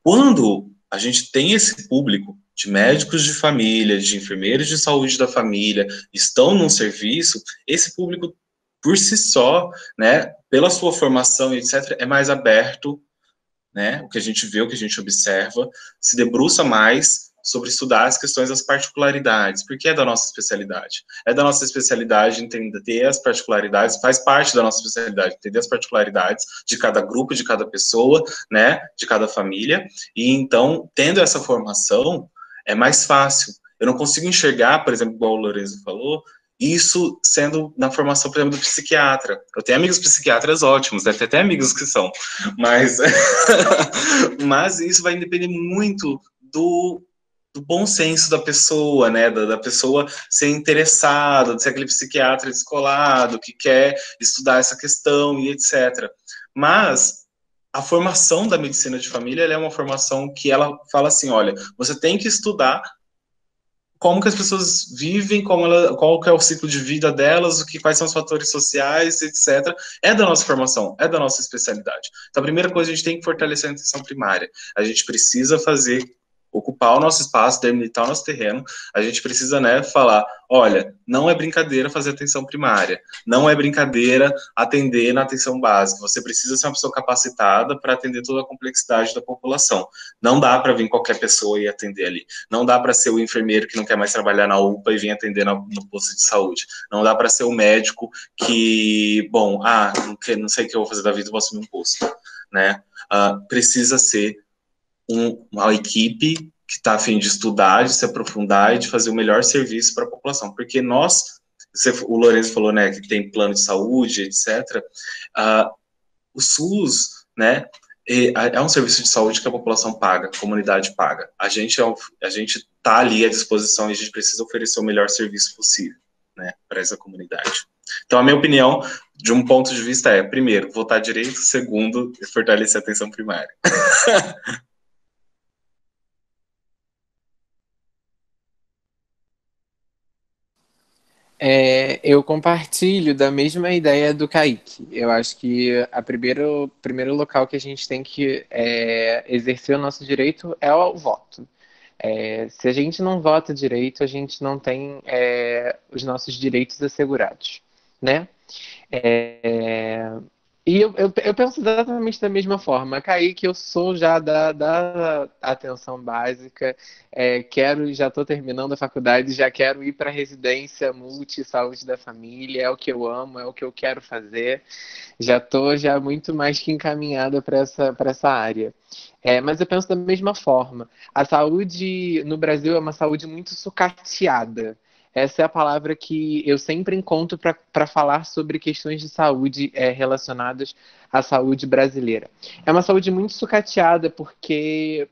Quando a gente tem esse público de médicos de família, de enfermeiros de saúde da família, estão num serviço, esse público, por si só, né, pela sua formação, etc., é mais aberto, né, o que a gente vê, o que a gente observa, se debruça mais sobre estudar as questões das particularidades, porque é da nossa especialidade. É da nossa especialidade entender as particularidades, faz parte da nossa especialidade entender as particularidades de cada grupo, de cada pessoa, né, de cada família, e então, tendo essa formação, é mais fácil. Eu não consigo enxergar, por exemplo, igual o Lorenzo falou, isso sendo na formação, por exemplo, do psiquiatra. Eu tenho amigos psiquiatras ótimos, deve ter até amigos que são, mas, mas isso vai depender muito do bom senso da pessoa, né, da pessoa ser interessada, de ser aquele psiquiatra descolado, que quer estudar essa questão e etc. Mas a formação da medicina de família, ela é uma formação que ela fala assim, olha, você tem que estudar como que as pessoas vivem, qual que é o ciclo de vida delas, quais são os fatores sociais, etc. É da nossa formação, é da nossa especialidade. Então, a primeira coisa, a gente tem que fortalecer a atenção primária. A gente precisa ocupar o nosso espaço, delimitar o nosso terreno, a gente precisa, né, falar, olha, não é brincadeira fazer atenção primária, não é brincadeira atender na atenção básica, você precisa ser uma pessoa capacitada para atender toda a complexidade da população, não dá para vir qualquer pessoa e atender ali, não dá para ser o enfermeiro que não quer mais trabalhar na UPA e vir atender no posto de saúde, não dá para ser o médico que, bom, não sei o que eu vou fazer da vida, vou assumir um posto, né, precisa ser uma equipe que está a fim de estudar, de se aprofundar e de fazer o melhor serviço para a população, porque o Lorenzo falou, né, que tem plano de saúde, etc., o SUS, né, é um serviço de saúde que a população paga, a comunidade paga. A gente está ali à disposição e a gente precisa oferecer o melhor serviço possível, né, para essa comunidade. Então, a minha opinião, de um ponto de vista, é, primeiro, votar direito, segundo, fortalecer a atenção primária. Eu compartilho da mesma ideia do Kaique. Eu acho que primeiro local que a gente tem que exercer o nosso direito é o voto. Se a gente não vota direito, a gente não tem os nossos direitos assegurados, né? É, e eu penso exatamente da mesma forma. Kaique, eu sou já da atenção básica, já estou terminando a faculdade, já quero ir para a residência multi saúde da família, é o que eu amo, é o que eu quero fazer. Já estou já muito mais que encaminhada para essa área. Mas eu penso da mesma forma. A saúde no Brasil é uma saúde muito sucateada. Essa é a palavra que eu sempre encontro para falar sobre questões de saúde relacionadas à saúde brasileira. É uma saúde muito sucateada porque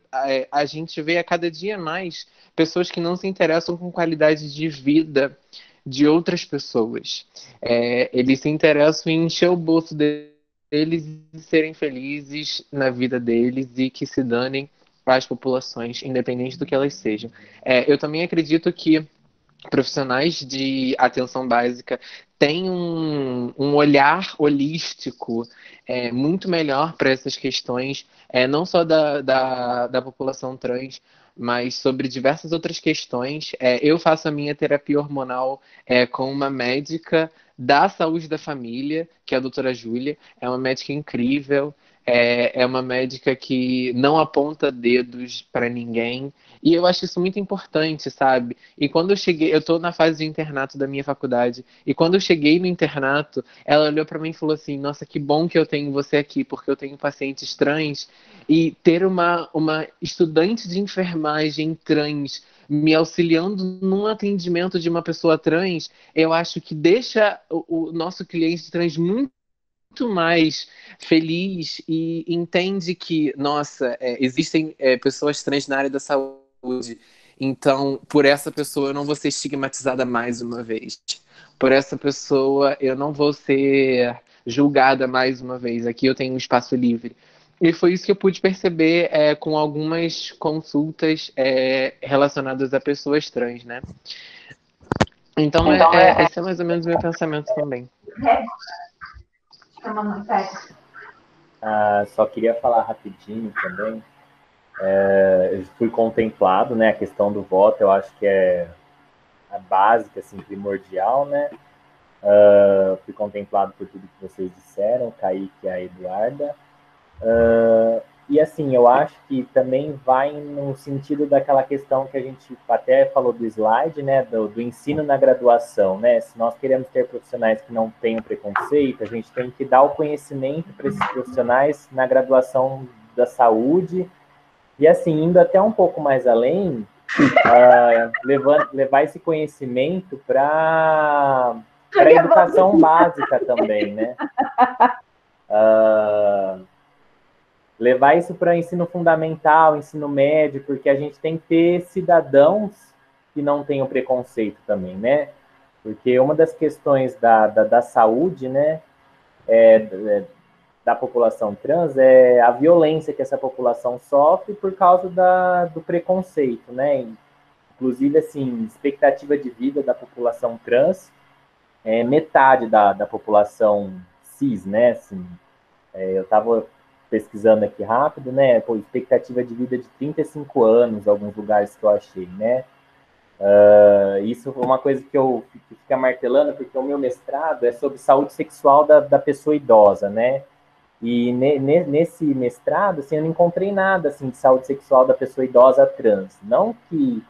a gente vê a cada dia mais pessoas que não se interessam com qualidade de vida de outras pessoas. Eles se interessam em encher o bolso deles e serem felizes na vida deles e que se danem às populações, independente do que elas sejam. Eu também acredito que profissionais de atenção básica têm um olhar holístico muito melhor para essas questões, não só da população trans, mas sobre diversas outras questões. Eu faço a minha terapia hormonal com uma médica da saúde da família, que é a doutora Júlia. É uma médica incrível, é uma médica que não aponta dedos para ninguém. E eu acho isso muito importante, sabe? E quando eu cheguei, eu tô na fase de internato da minha faculdade, e quando eu cheguei no internato, ela olhou para mim e falou assim: Nossa, que bom que eu tenho você aqui, porque eu tenho pacientes trans, e ter uma estudante de enfermagem trans me auxiliando num atendimento de uma pessoa trans, eu acho que deixa o nosso cliente trans muito mais feliz e entende que, nossa, existem pessoas trans na área da saúde, então por essa pessoa eu não vou ser estigmatizada mais uma vez. Por essa pessoa eu não vou ser julgada mais uma vez. Aqui eu tenho um espaço livre. E foi isso que eu pude perceber com algumas consultas relacionadas a pessoas trans, né? Então, esse é mais ou menos o meu pensamento também. Só queria falar rapidinho também. Eu fui contemplado, né? A questão do voto, eu acho que é a básica, assim, primordial, né? Fui contemplado por tudo que vocês disseram, o Kaique e a Eduarda. E assim, eu acho que também vai no sentido daquela questão que a gente até falou do slide, né, do ensino na graduação, né? Se nós queremos ter profissionais que não tenham preconceito, a gente tem que dar o conhecimento para esses profissionais na graduação da saúde. E assim, indo até um pouco mais além, levar esse conhecimento para a educação básica também, né? Levar isso para ensino fundamental, ensino médio, porque a gente tem que ter cidadãos que não tenham preconceito também, né? Porque uma das questões da saúde, né, da população trans é a violência que essa população sofre por causa do preconceito, né? Inclusive, assim, expectativa de vida da população trans é metade da população cis, né? Assim, eu estava pesquisando aqui rápido, né? Pô, expectativa de vida de 35 anos, alguns lugares que eu achei, né? Isso é uma coisa que eu fico martelando, porque o meu mestrado é sobre saúde sexual da pessoa idosa, né? E nesse mestrado, assim, eu não encontrei nada assim de saúde sexual da pessoa idosa trans. Não que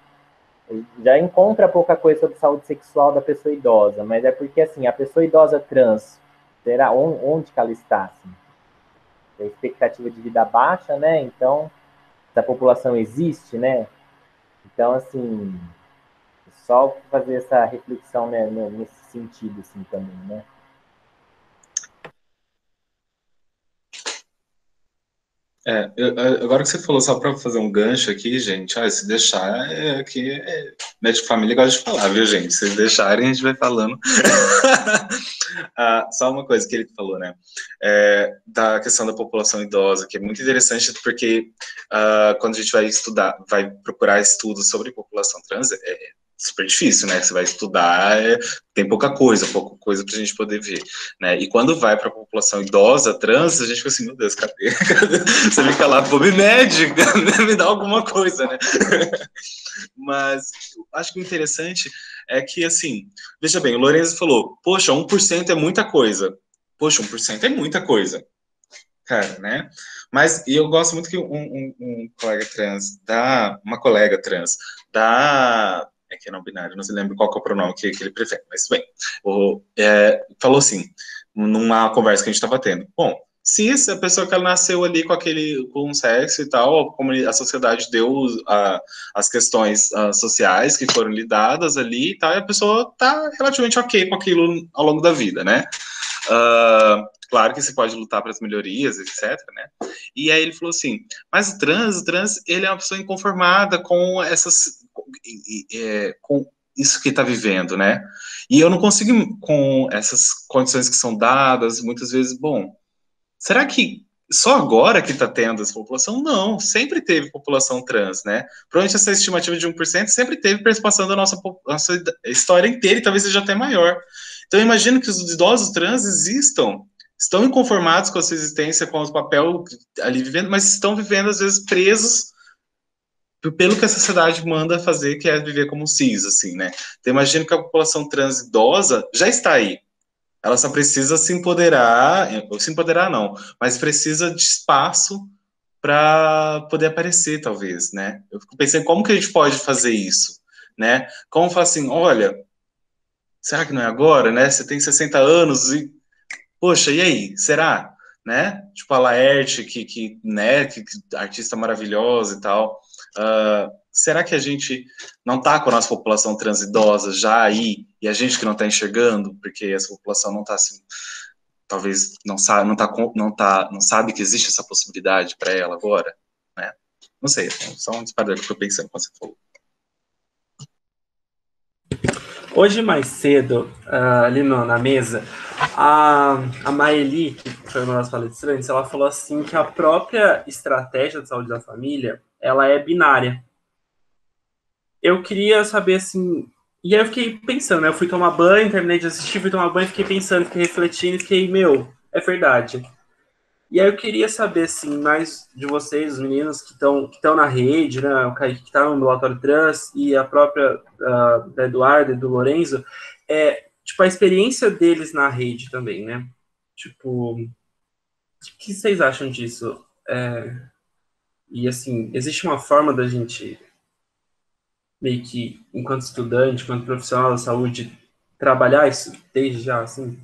já encontra pouca coisa sobre saúde sexual da pessoa idosa, mas é porque assim a pessoa idosa trans, será onde que ela está? Assim? A expectativa de vida baixa, né? Então, essa população existe, né? Então, assim, só fazer essa reflexão, né, nesse sentido, assim, também, né? Agora que você falou, só para fazer um gancho aqui, gente, se deixar, médico família gosta de falar, viu, gente? Se deixarem, a gente vai falando. Só uma coisa que ele falou, né? Da questão da população idosa, que é muito interessante, porque quando a gente vai estudar, vai procurar estudos sobre população trans, super difícil, né? Você vai estudar, tem pouca coisa para a gente poder ver, né? E quando vai para a população idosa, trans, a gente fica assim, meu Deus, cadê? Você fica lá, pô, me mede, me dá alguma coisa, né? Mas acho que o interessante é que, assim, veja bem, o Lorenzo falou, poxa, 1% é muita coisa. Poxa, 1% é muita coisa. Cara, né? Mas e eu gosto muito que um colega trans, uma colega trans, que é não binário, não se lembra qual que é o pronome que ele prefere, mas bem, falou assim, numa conversa que a gente estava tendo, bom, se essa pessoa que ela nasceu ali com sexo e tal, como a sociedade deu as questões sociais que foram lhe dadas ali e tal, e a pessoa tá relativamente ok com aquilo ao longo da vida, né? Claro que se pode lutar para as melhorias, etc, né? E aí ele falou assim, mas o trans, ele é uma pessoa inconformada com com isso que está vivendo, né? E eu não consigo, com essas condições que são dadas, muitas vezes, bom, será que só agora que está tendo essa população? Não, sempre teve população trans, né? Provavelmente essa estimativa de 1% sempre teve passando a nossa história inteira e talvez seja até maior. Então, eu imagino que os idosos trans estão inconformados com a sua existência, com o papel ali vivendo, mas estão vivendo, às vezes, presos pelo que a sociedade manda fazer, que é viver como cis, assim, né? Então, imagino que a população trans idosa já está aí. Ela só precisa se empoderar não, mas precisa de espaço para poder aparecer, talvez, né? Eu fico pensando, como que a gente pode fazer isso, né? Como falar assim, olha, será que não é agora, né? Você tem 60 anos e, poxa, e aí? Será? Né? Tipo a Laerte, né, que artista maravilhosa e tal. Será que a gente não está com a nossa população transidosa já aí e a gente que não está enxergando, porque essa população não está assim, talvez não sabe que existe essa possibilidade para ela agora, né? Não sei, só um disparador que eu estou pensando quando você falou. Hoje mais cedo, ali na mesa, a Maeli, que foi uma das palestrantes, ela falou assim que a própria estratégia de saúde da família, ela é binária. Eu queria saber, assim... E aí eu fiquei pensando, né? Eu fui tomar banho, terminei de assistir, fui tomar banho, fiquei pensando, fiquei refletindo, fiquei, é verdade. E aí eu queria saber, assim, mais de vocês, os meninos que estão na rede, né? O Kaique que está no ambulatório trans e a própria da Eduarda e do Lorenzo, tipo, a experiência deles na rede também, né? Tipo, o que vocês acham disso? E, assim, existe uma forma da gente, meio que, enquanto estudante, enquanto profissional da saúde, trabalhar isso desde já, assim?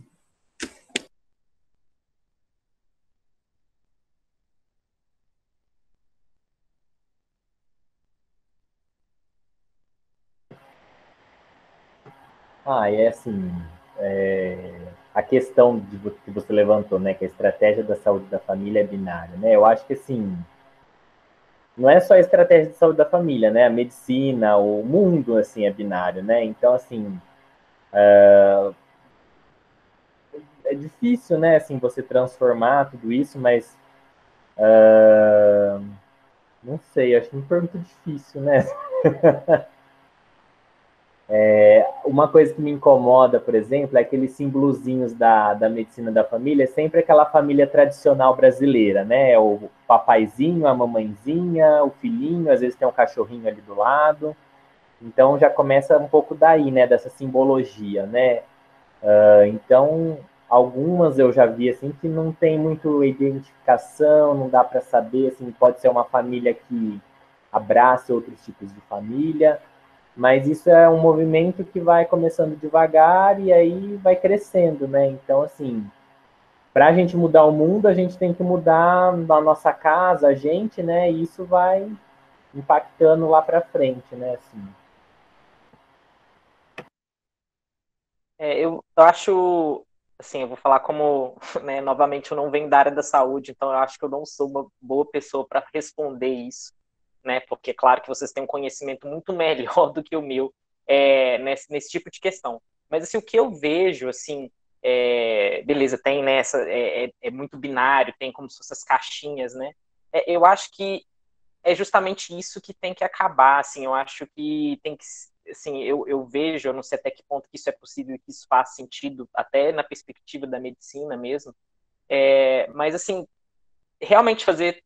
É assim, a questão que você levantou, né, que a estratégia da saúde da família é binária, né? Eu acho que assim, não é só a estratégia de saúde da família, né? A medicina, o mundo assim é binário, né? Então assim, é difícil, né, assim, você transformar tudo isso, mas não sei, acho uma pergunta difícil, né? Uma coisa que me incomoda, por exemplo, é aqueles símbolozinhos da medicina da família, sempre aquela família tradicional brasileira, né? O papaizinho, a mamãezinha, o filhinho, às vezes tem um cachorrinho ali do lado. Então já começa um pouco daí, né? Dessa simbologia, né? Então, algumas eu já vi assim que não tem muito identificação, não dá para saber, assim, pode ser uma família que abraça outros tipos de família, mas isso é um movimento que vai começando devagar e aí vai crescendo, né? Então, assim, para a gente mudar o mundo, a gente tem que mudar a nossa casa, a gente, né? E isso vai impactando lá para frente, né? Assim. Eu acho assim, eu vou falar como, né, novamente, eu não venho da área da saúde, então eu acho que eu não sou uma boa pessoa para responder isso, né? Porque, claro, que vocês têm um conhecimento muito melhor do que o meu nesse tipo de questão. Mas, assim, o que eu vejo, assim, beleza, tem, né, é muito binário, tem como se fossem as caixinhas, né? Eu acho que é justamente isso que tem que acabar, assim, eu acho que tem que, assim, eu vejo, eu não sei até que ponto que isso é possível, que isso faz sentido, até na perspectiva da medicina mesmo, mas, assim, realmente fazer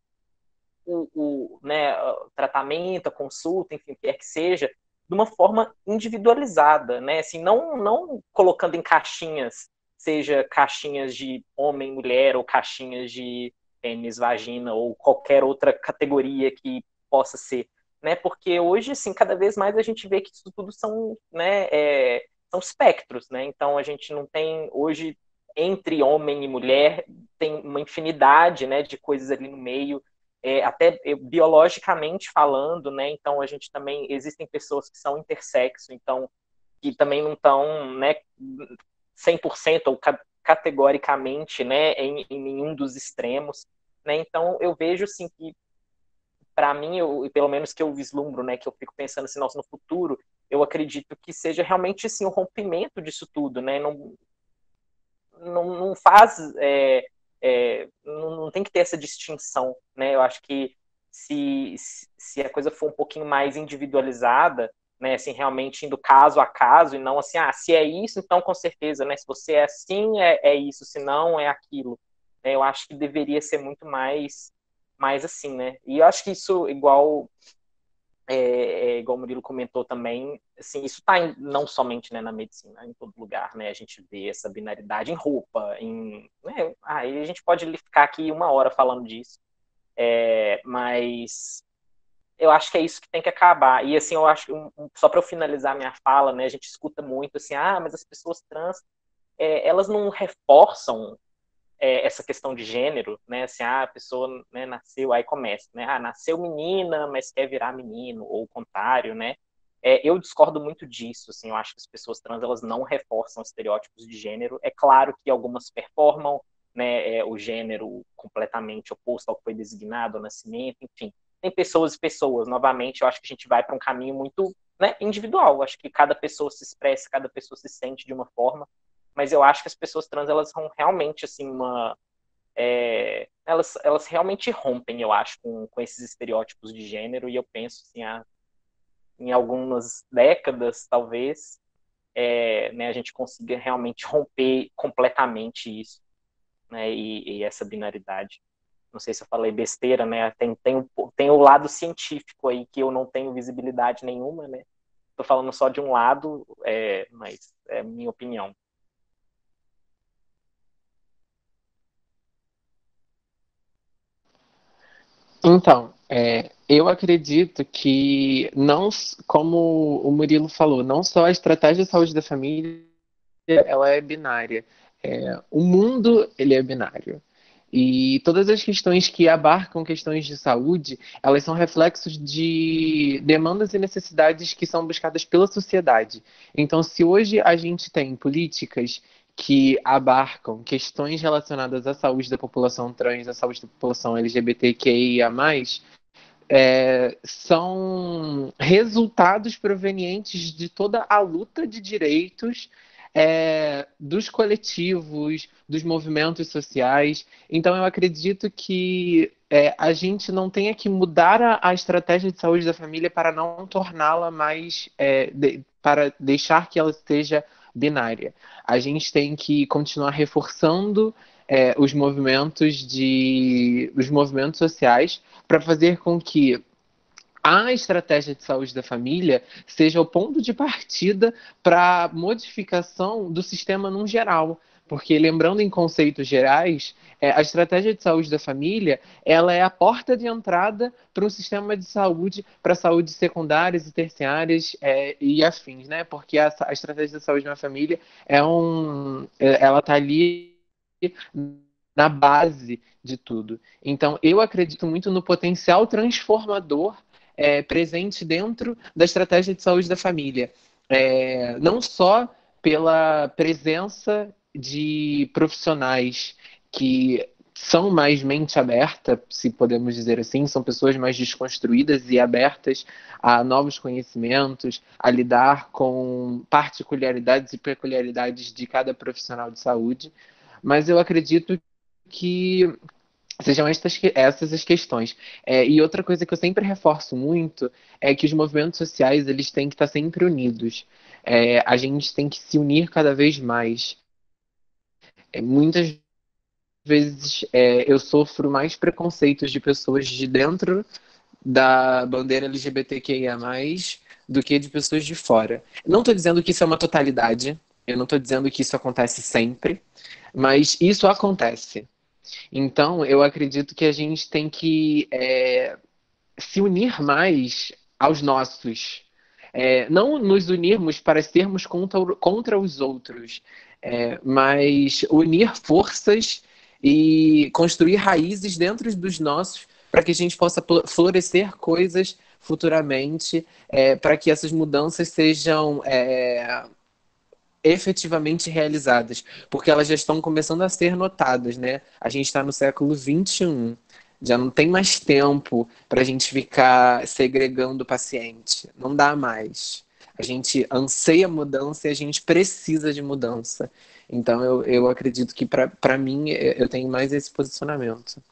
né, o tratamento, a consulta, enfim, o que quer que seja, de uma forma individualizada, né, assim, não colocando em caixinhas, seja caixinhas de homem, mulher, ou caixinhas de pênis, vagina, ou qualquer outra categoria que possa ser, né, porque hoje, assim, cada vez mais a gente vê que isso tudo são, né, são espectros, né, então a gente não tem, hoje, entre homem e mulher, tem uma infinidade, né, de coisas ali no meio, até biologicamente falando, né? Então a gente também existem pessoas que são intersexo, então que também não estão, né, 100% ou categoricamente, né, em nenhum dos extremos, né? Então eu vejo assim que para mim, pelo menos que eu vislumbro, né, que eu fico pensando assim, nossa, no futuro, eu acredito que seja realmente assim o rompimento disso tudo, né? Não faz, não tem que ter essa distinção, né? Eu acho que se a coisa for um pouquinho mais individualizada, né, assim, realmente indo caso a caso e não assim, se é isso, então com certeza, né? Se você é assim, é isso, se não, é aquilo. Eu acho que deveria ser muito mais assim, né? E eu acho que isso, igual o Murilo comentou também, assim, isso está não somente, né, na medicina, em todo lugar, né, a gente vê essa binaridade em roupa, né, aí a gente pode ficar aqui uma hora falando disso, mas eu acho que é isso que tem que acabar, e assim, eu acho que, só para eu finalizar minha fala, né, a gente escuta muito assim, mas as pessoas trans, elas não reforçam essa questão de gênero, né? Assim, a pessoa, né, nasceu, aí começa, né? Nasceu menina, mas quer virar menino, ou o contrário, né? Eu discordo muito disso, assim, eu acho que as pessoas trans, elas não reforçam estereótipos de gênero. É claro que algumas performam, né, o gênero completamente oposto ao que foi designado ao nascimento, enfim. Tem pessoas e pessoas, novamente, eu acho que a gente vai para um caminho muito, né, individual. Eu acho que cada pessoa se expressa, cada pessoa se sente de uma forma, mas eu acho que as pessoas trans, elas são realmente, assim, elas realmente rompem, eu acho, com esses estereótipos de gênero, e eu penso, assim, em algumas décadas, talvez, né, a gente consiga realmente romper completamente isso, né, e essa binaridade. Não sei se eu falei besteira, né, tem o lado científico aí, que eu não tenho visibilidade nenhuma, né, tô falando só de um lado, mas é minha opinião. Então, eu acredito que, não, como o Murilo falou, não só a estratégia de saúde da família ela é binária. O mundo ele é binário. E todas as questões que abarcam questões de saúde, elas são reflexos de demandas e necessidades que são buscadas pela sociedade. Então, se hoje a gente tem políticas que abarcam questões relacionadas à saúde da população trans, à saúde da população LGBTQIA+, são resultados provenientes de toda a luta de direitos dos coletivos, dos movimentos sociais. Então, eu acredito que a gente não tenha que mudar a estratégia de saúde da família para não torná-la mais, para deixar que ela seja binária. A gente tem que continuar reforçando os movimentos sociais para fazer com que a estratégia de saúde da família seja o ponto de partida para a modificação do sistema num geral. Porque, lembrando em conceitos gerais, a estratégia de saúde da família ela é a porta de entrada para um sistema de saúde, para saúde secundárias e terciárias e afins, né? Porque a estratégia da saúde na família ela está ali na base de tudo. Então, eu acredito muito no potencial transformador presente dentro da estratégia de saúde da família. Não só pela presença de profissionais que são mais mente aberta, se podemos dizer assim, são pessoas mais desconstruídas e abertas a novos conhecimentos, a lidar com particularidades e peculiaridades de cada profissional de saúde. Mas eu acredito que sejam essas as questões. E outra coisa que eu sempre reforço muito é que os movimentos sociais eles têm que estar sempre unidos. A gente tem que se unir cada vez mais. Muitas vezes eu sofro mais preconceitos de pessoas de dentro da bandeira LGBTQIA+, do que de pessoas de fora. Não estou dizendo que isso é uma totalidade, eu não estou dizendo que isso acontece sempre, mas isso acontece. Então, eu acredito que a gente tem que se unir mais aos nossos. Não nos unirmos para sermos contra os outros, mas unir forças e construir raízes dentro dos nossos para que a gente possa florescer coisas futuramente, para que essas mudanças sejam efetivamente realizadas, porque elas já estão começando a ser notadas, né? A gente está no século XXI, já não tem mais tempo para a gente ficar segregando o paciente, não dá mais. A gente anseia mudança e a gente precisa de mudança. Então eu acredito que para mim eu tenho mais esse posicionamento.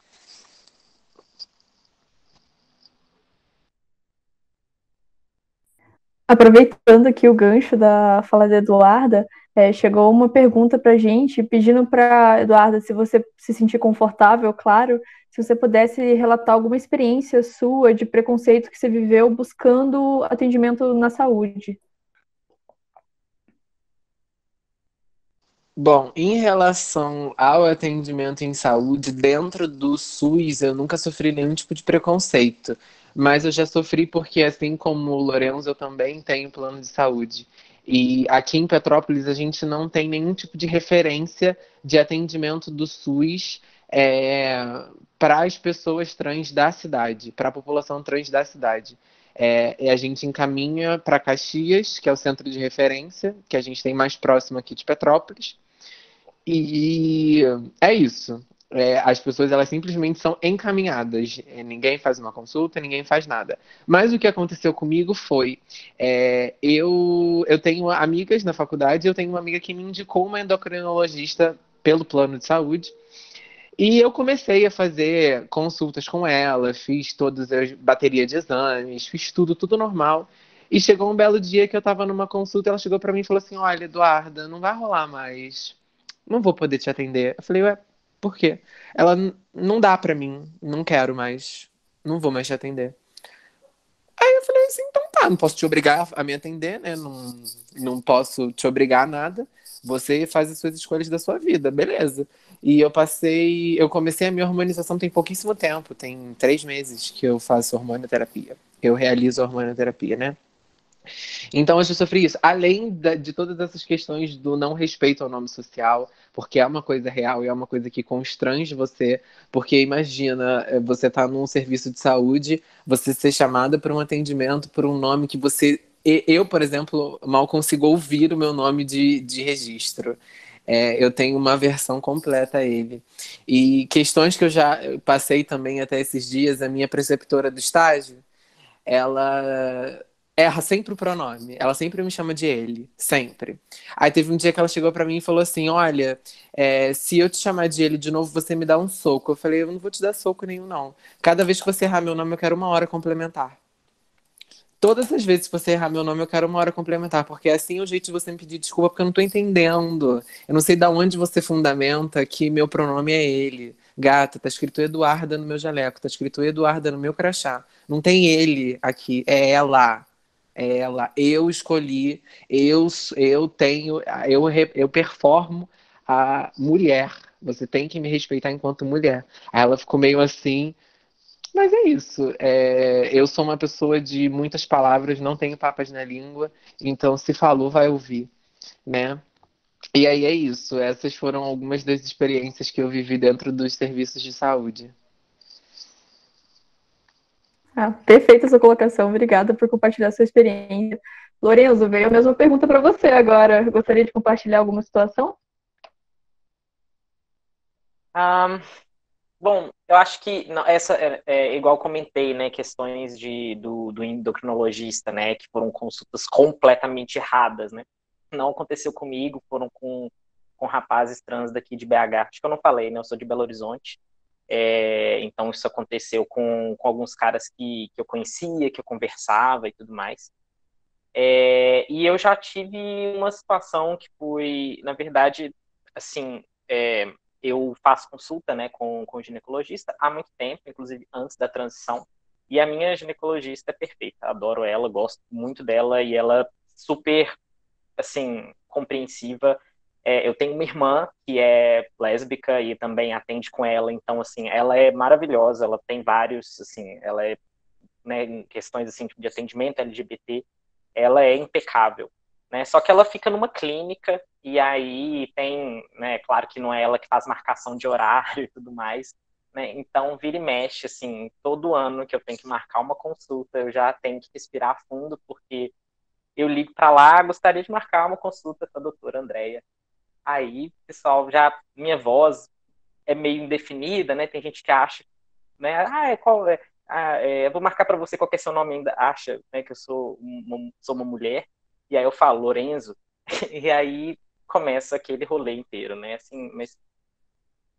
Aproveitando aqui o gancho da fala da Eduarda, chegou uma pergunta para a gente, pedindo para Eduarda, se você se sentir confortável, claro, se você pudesse relatar alguma experiência sua de preconceito que você viveu buscando atendimento na saúde. Bom, em relação ao atendimento em saúde, dentro do SUS, eu nunca sofri nenhum tipo de preconceito. Mas eu já sofri porque, assim como o Lorenzo, eu também tenho plano de saúde. E aqui em Petrópolis, a gente não tem nenhum tipo de referência de atendimento do SUS para as pessoas trans da cidade, para a população trans da cidade. E a gente encaminha para Caxias, que é o centro de referência, que a gente tem mais próximo aqui de Petrópolis. E é isso. As pessoas elas simplesmente são encaminhadas. Ninguém faz uma consulta, ninguém faz nada. Mas o que aconteceu comigo foi, eu tenho amigas na faculdade, eu tenho uma amiga que me indicou uma endocrinologista pelo plano de saúde. E eu comecei a fazer consultas com ela, fiz todas as bateria de exames, fiz tudo normal. E chegou um belo dia que eu estava numa consulta, ela chegou para mim e falou assim: olha, Eduarda, não vai rolar mais, não vou poder te atender. Eu falei: ué, por quê? Ela: não dá pra mim, não quero mais, não vou mais te atender. Aí eu falei assim: então tá, não posso te obrigar a me atender, né? Não posso te obrigar a nada. Você faz as suas escolhas da sua vida, beleza. E eu comecei a minha hormonização tem pouquíssimo tempo, tem 3 meses que eu faço hormonioterapia. Eu realizo hormonioterapia, né? Então eu já sofri isso. Além de todas essas questões do não respeito ao nome social, porque é uma coisa real e é uma coisa que constrange você, porque imagina, você tá num serviço de saúde, você ser chamada para um atendimento por um nome que você... Eu, por exemplo, mal consigo ouvir o meu nome de registro. Eu tenho uma versão completa a ele. E questões que eu já passei também até esses dias, a minha preceptora do estágio, ela erra sempre o pronome. Ela sempre me chama de ele. Sempre. Aí teve um dia que ela chegou pra mim e falou assim: olha, se eu te chamar de ele de novo, você me dá um soco. Eu falei: eu não vou te dar soco nenhum, não. Cada vez que você errar meu nome, eu quero 1 hora complementar. Todas as vezes que você errar meu nome, eu quero 1 hora complementar, porque assim é o jeito de você me pedir desculpa, porque eu não tô entendendo. Eu não sei de onde você fundamenta que meu pronome é ele. Gata, tá escrito Eduarda no meu jaleco, tá escrito Eduarda no meu crachá. Não tem ele aqui, é ela. É ela. Eu escolhi, eu tenho, eu performo a mulher. Você tem que me respeitar enquanto mulher. Aí ela ficou meio assim. Mas é isso. Eu sou uma pessoa de muitas palavras, não tenho papas na língua, então se falou, vai ouvir, né? E aí é isso. Essas foram algumas das experiências que eu vivi dentro dos serviços de saúde. Perfeita a sua colocação, obrigada por compartilhar a sua experiência. Lorenzo, veio a mesma pergunta para você agora. Gostaria de compartilhar alguma situação? Bom, eu acho que essa igual comentei, né, questões do endocrinologista, né, que foram consultas completamente erradas, né? Não aconteceu comigo, foram com rapazes trans daqui de BH. Acho que eu não falei, né? Eu sou de Belo Horizonte. Então isso aconteceu com alguns caras que eu conhecia, que eu conversava e tudo mais. E eu já tive uma situação que foi, na verdade, assim, eu faço consulta, né, com o ginecologista há muito tempo, inclusive antes da transição, e a minha ginecologista é perfeita, adoro ela, gosto muito dela, e ela é super, assim, compreensiva. Eu tenho uma irmã que é lésbica e também atende com ela, então, assim, ela é maravilhosa, ela tem vários, assim, ela é, né, em questões, assim, de atendimento LGBT, ela é impecável, né? Só que ela fica numa clínica e aí tem, né? Claro que não é ela que faz marcação de horário e tudo mais, né? Então vira e mexe, assim, todo ano que eu tenho que marcar uma consulta, eu já tenho que respirar fundo porque eu ligo para lá, gostaria de marcar uma consulta com a doutora Andréia. Aí, pessoal, já minha voz é meio indefinida, né? Tem gente que acha, né? Qual é? Eu vou marcar para você qual que é seu nome, ainda acha, né, que eu sou uma mulher, e aí eu falo Lorenzo, e aí começa aquele rolê inteiro, né? Assim, mas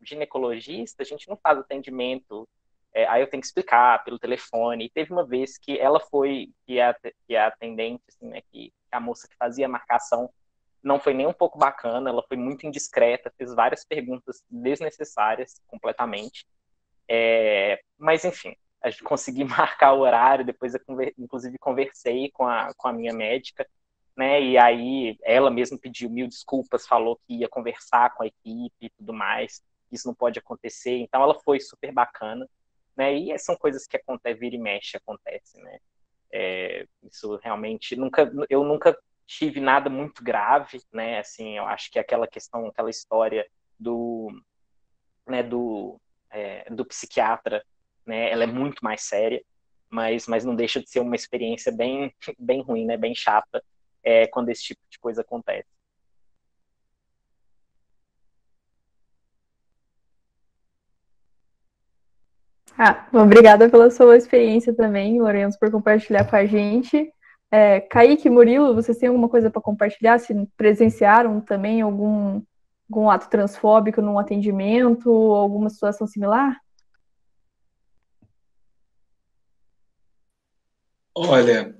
ginecologista, a gente não faz atendimento, aí eu tenho que explicar pelo telefone. E teve uma vez que ela foi, que a atendente, assim, né, que a moça que fazia a marcação não foi nem um pouco bacana, ela foi muito indiscreta, fez várias perguntas desnecessárias completamente. Mas, enfim, a gente consegui marcar o horário, depois eu, inclusive, conversei com a minha médica, né, e aí ela mesma pediu mil desculpas, falou que ia conversar com a equipe e tudo mais, isso não pode acontecer, então ela foi super bacana, né, e são coisas que acontecem, vira e mexe, acontece, né, isso realmente, eu nunca tive nada muito grave, né, assim, eu acho que aquela questão, aquela história do, né, do psiquiatra, né, ela é muito mais séria, mas não deixa de ser uma experiência bem, bem ruim, né, bem chata, quando esse tipo de coisa acontece. Obrigada pela sua experiência também, Lourenço, por compartilhar com a gente. Kaique, Murilo, vocês têm alguma coisa para compartilhar? Se presenciaram também algum ato transfóbico num atendimento, ou alguma situação similar? Olha,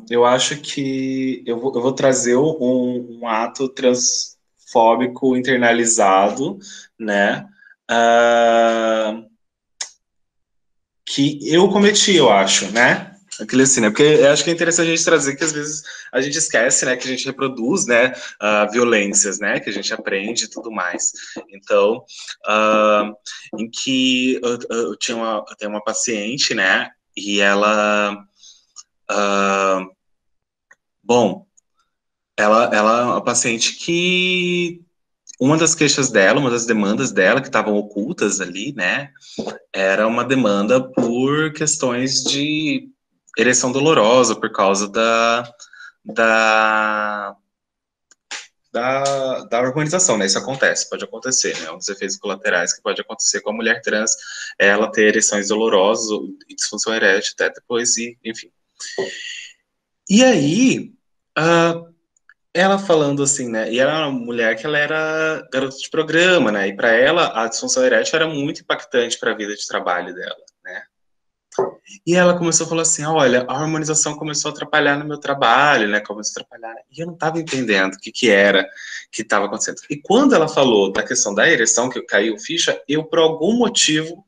eu acho que eu vou trazer um ato transfóbico internalizado, né? Ah, que eu cometi, eu acho, né? Aquilo assim, né? Porque eu acho que é interessante a gente trazer que às vezes a gente esquece, né? Que a gente reproduz, né? Violências, né? Que a gente aprende e tudo mais. Então, em que eu tenho uma paciente, né? E ela, bom, ela é uma paciente que uma das queixas dela, uma das demandas dela que estavam ocultas ali, né? Era uma demanda por questões de ereção dolorosa, por causa da, da hormonização, né? Isso acontece, pode acontecer, né? Um dos efeitos colaterais que pode acontecer com a mulher trans é ela ter ereções dolorosas e disfunção erétil até depois, e, enfim. E aí, ela falando assim, né? E ela era uma mulher que ela era garota de programa, né? E para ela a disfunção erétil era muito impactante para a vida de trabalho dela, né? E ela começou a falar assim: olha, a harmonização começou a atrapalhar no meu trabalho, né? Começou a atrapalhar. E eu não estava entendendo o que era que estava acontecendo. E quando ela falou da questão da ereção, que caiu ficha, eu, por algum motivo,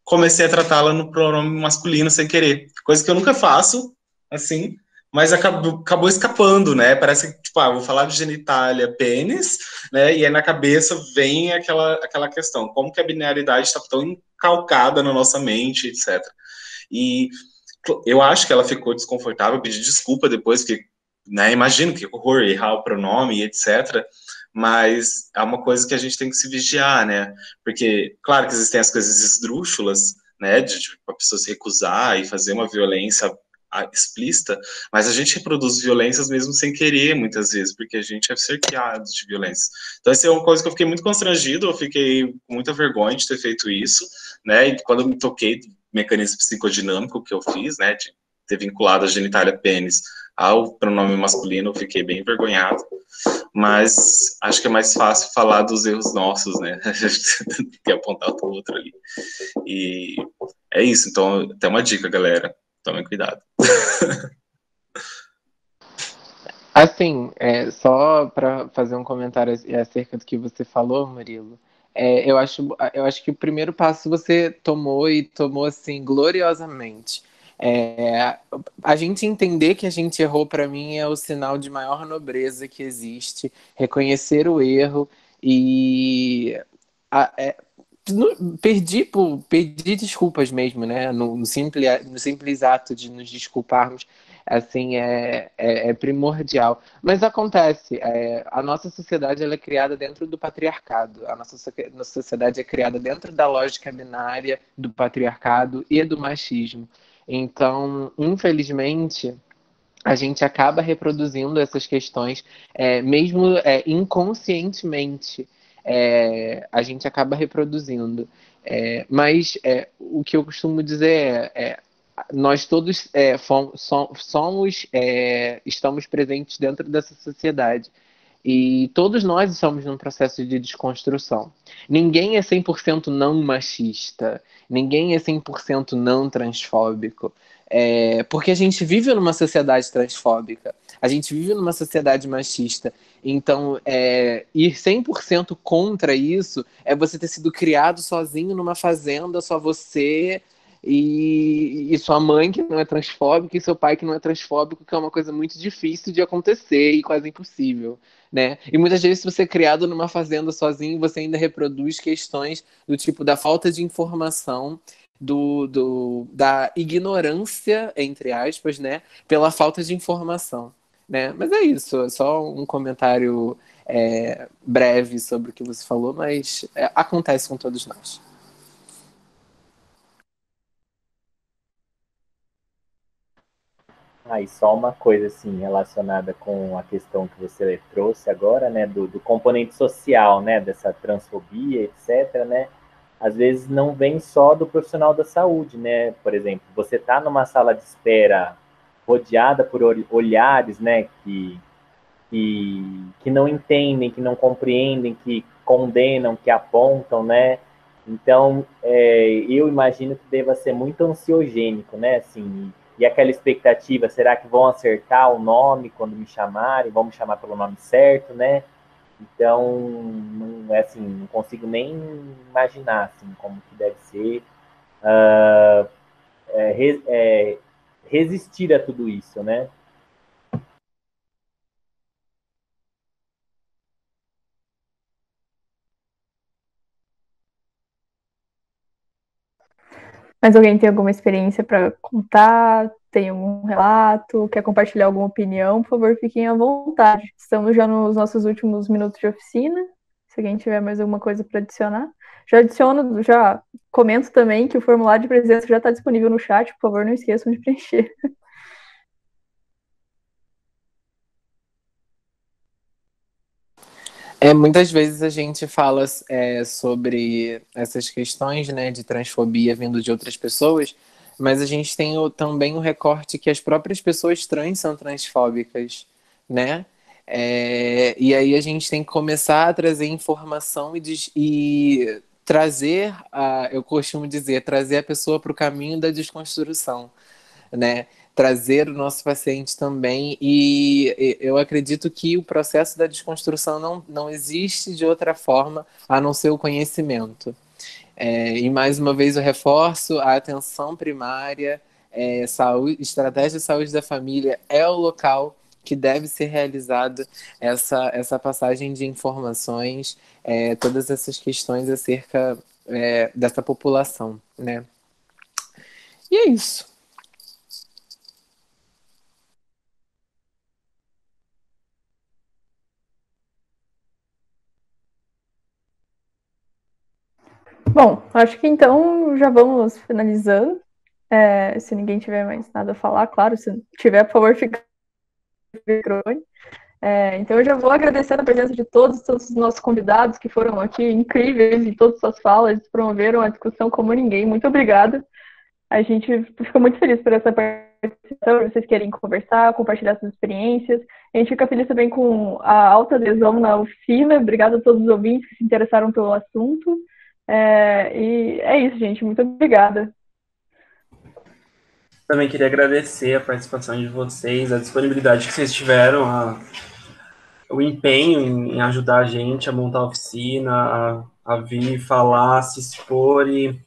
comecei a tratá-la no pronome masculino sem querer. Coisa que eu nunca faço, assim, mas acabou escapando, né? Parece que, tipo, vou falar de genitália, pênis, né? E aí na cabeça vem aquela questão: como que a binariedade está tão encalcada na nossa mente, etc. E eu acho que ela ficou desconfortável, pedi desculpa depois, porque, né, imagino que horror, errar o pronome, etc. Mas é uma coisa que a gente tem que se vigiar, né? Porque, claro que existem as coisas esdrúxulas, né, de a pessoa se recusar e fazer uma violência explícita, mas a gente reproduz violências mesmo sem querer, muitas vezes, porque a gente é cerceado de violência. Então, essa é uma coisa que eu fiquei muito constrangido, eu fiquei com muita vergonha de ter feito isso, né, e quando eu me toquei do mecanismo psicodinâmico que eu fiz, né, de ter vinculado a genitália pênis ao pronome masculino, eu fiquei bem envergonhado, mas acho que é mais fácil falar dos erros nossos, né, que apontar o outro ali. E é isso, então, tem uma dica, galera, tomem cuidado. Assim, só para fazer um comentário acerca do que você falou, Murilo, eu acho que o primeiro passo você tomou e tomou assim gloriosamente. A gente entender que a gente errou, para mim, é o sinal de maior nobreza que existe. Reconhecer o erro e a- é, pedir desculpas mesmo, né? No simples ato de nos desculparmos, assim, é primordial. Mas acontece, a nossa sociedade ela é criada dentro do patriarcado. Nossa sociedade é criada dentro da lógica binária do patriarcado e do machismo. Então, infelizmente, a gente acaba reproduzindo essas questões, mesmo inconscientemente, a gente acaba reproduzindo. Mas o que eu costumo dizer nós todos estamos presentes dentro dessa sociedade. E todos nós estamos num processo de desconstrução. Ninguém é 100% não machista, ninguém é 100% não transfóbico. Porque a gente vive numa sociedade transfóbica, a gente vive numa sociedade machista. Então, ir 100% contra isso é você ter sido criado sozinho numa fazenda, só você e sua mãe que não é transfóbica e seu pai que não é transfóbico, que é uma coisa muito difícil de acontecer e quase impossível, né? E muitas vezes, se você é criado numa fazenda sozinho, você ainda reproduz questões do tipo da falta de informação, da ignorância, entre aspas, né? Pela falta de informação, né? Mas é isso, é só um comentário breve sobre o que você falou, mas acontece com todos nós. E só uma coisa assim relacionada com a questão que você trouxe agora, né, do componente social, né, dessa transfobia, etc, né? Às vezes não vem só do profissional da saúde, né? Por exemplo, você está numa sala de espera rodeada por olhares, né, que não entendem, que não compreendem, que condenam, que apontam, né? Então, eu imagino que deva ser muito ansiogênico, né? Assim, e aquela expectativa, será que vão acertar o nome quando me chamarem? Vão me chamar pelo nome certo, né? Então, não, assim, não consigo nem imaginar assim, como que deve ser é, é, resistir a tudo isso, né? Mas alguém tem alguma experiência para contar? Tem algum relato? Quer compartilhar alguma opinião? Por favor, fiquem à vontade. Estamos já nos nossos últimos minutos de oficina. Se alguém tiver mais alguma coisa para adicionar. Já comento também que o formulário de presença já está disponível no chat. Por favor, não esqueçam de preencher. Muitas vezes a gente fala sobre essas questões, né, de transfobia vindo de outras pessoas, mas a gente tem também o recorte que as próprias pessoas trans são transfóbicas, né? E aí a gente tem que começar a trazer informação e trazer, eu costumo dizer, trazer a pessoa para o caminho da desconstrução, né? Trazer o nosso paciente também. E eu acredito que o processo da desconstrução não existe de outra forma a não ser o conhecimento. E mais uma vez eu reforço a atenção primária, saúde, estratégia de saúde da família é o local que deve ser realizado essa passagem de informações, todas essas questões acerca dessa população, né? E é isso. Bom, acho que então já vamos finalizando. Se ninguém tiver mais nada a falar, claro, se tiver, por favor, fica no microfone. Então eu já vou agradecendo a presença de todos os nossos convidados que foram aqui incríveis em todas as suas falas, promoveram a discussão como ninguém. Muito obrigada. A gente fica muito feliz por essa participação, vocês querem conversar, compartilhar suas experiências. A gente fica feliz também com a alta adesão na oficina. Obrigada a todos os ouvintes que se interessaram pelo assunto. E é isso, gente. Muito obrigada. Também queria agradecer a participação de vocês, a disponibilidade que vocês tiveram, o empenho em ajudar a gente a montar a oficina, a vir falar, se expor e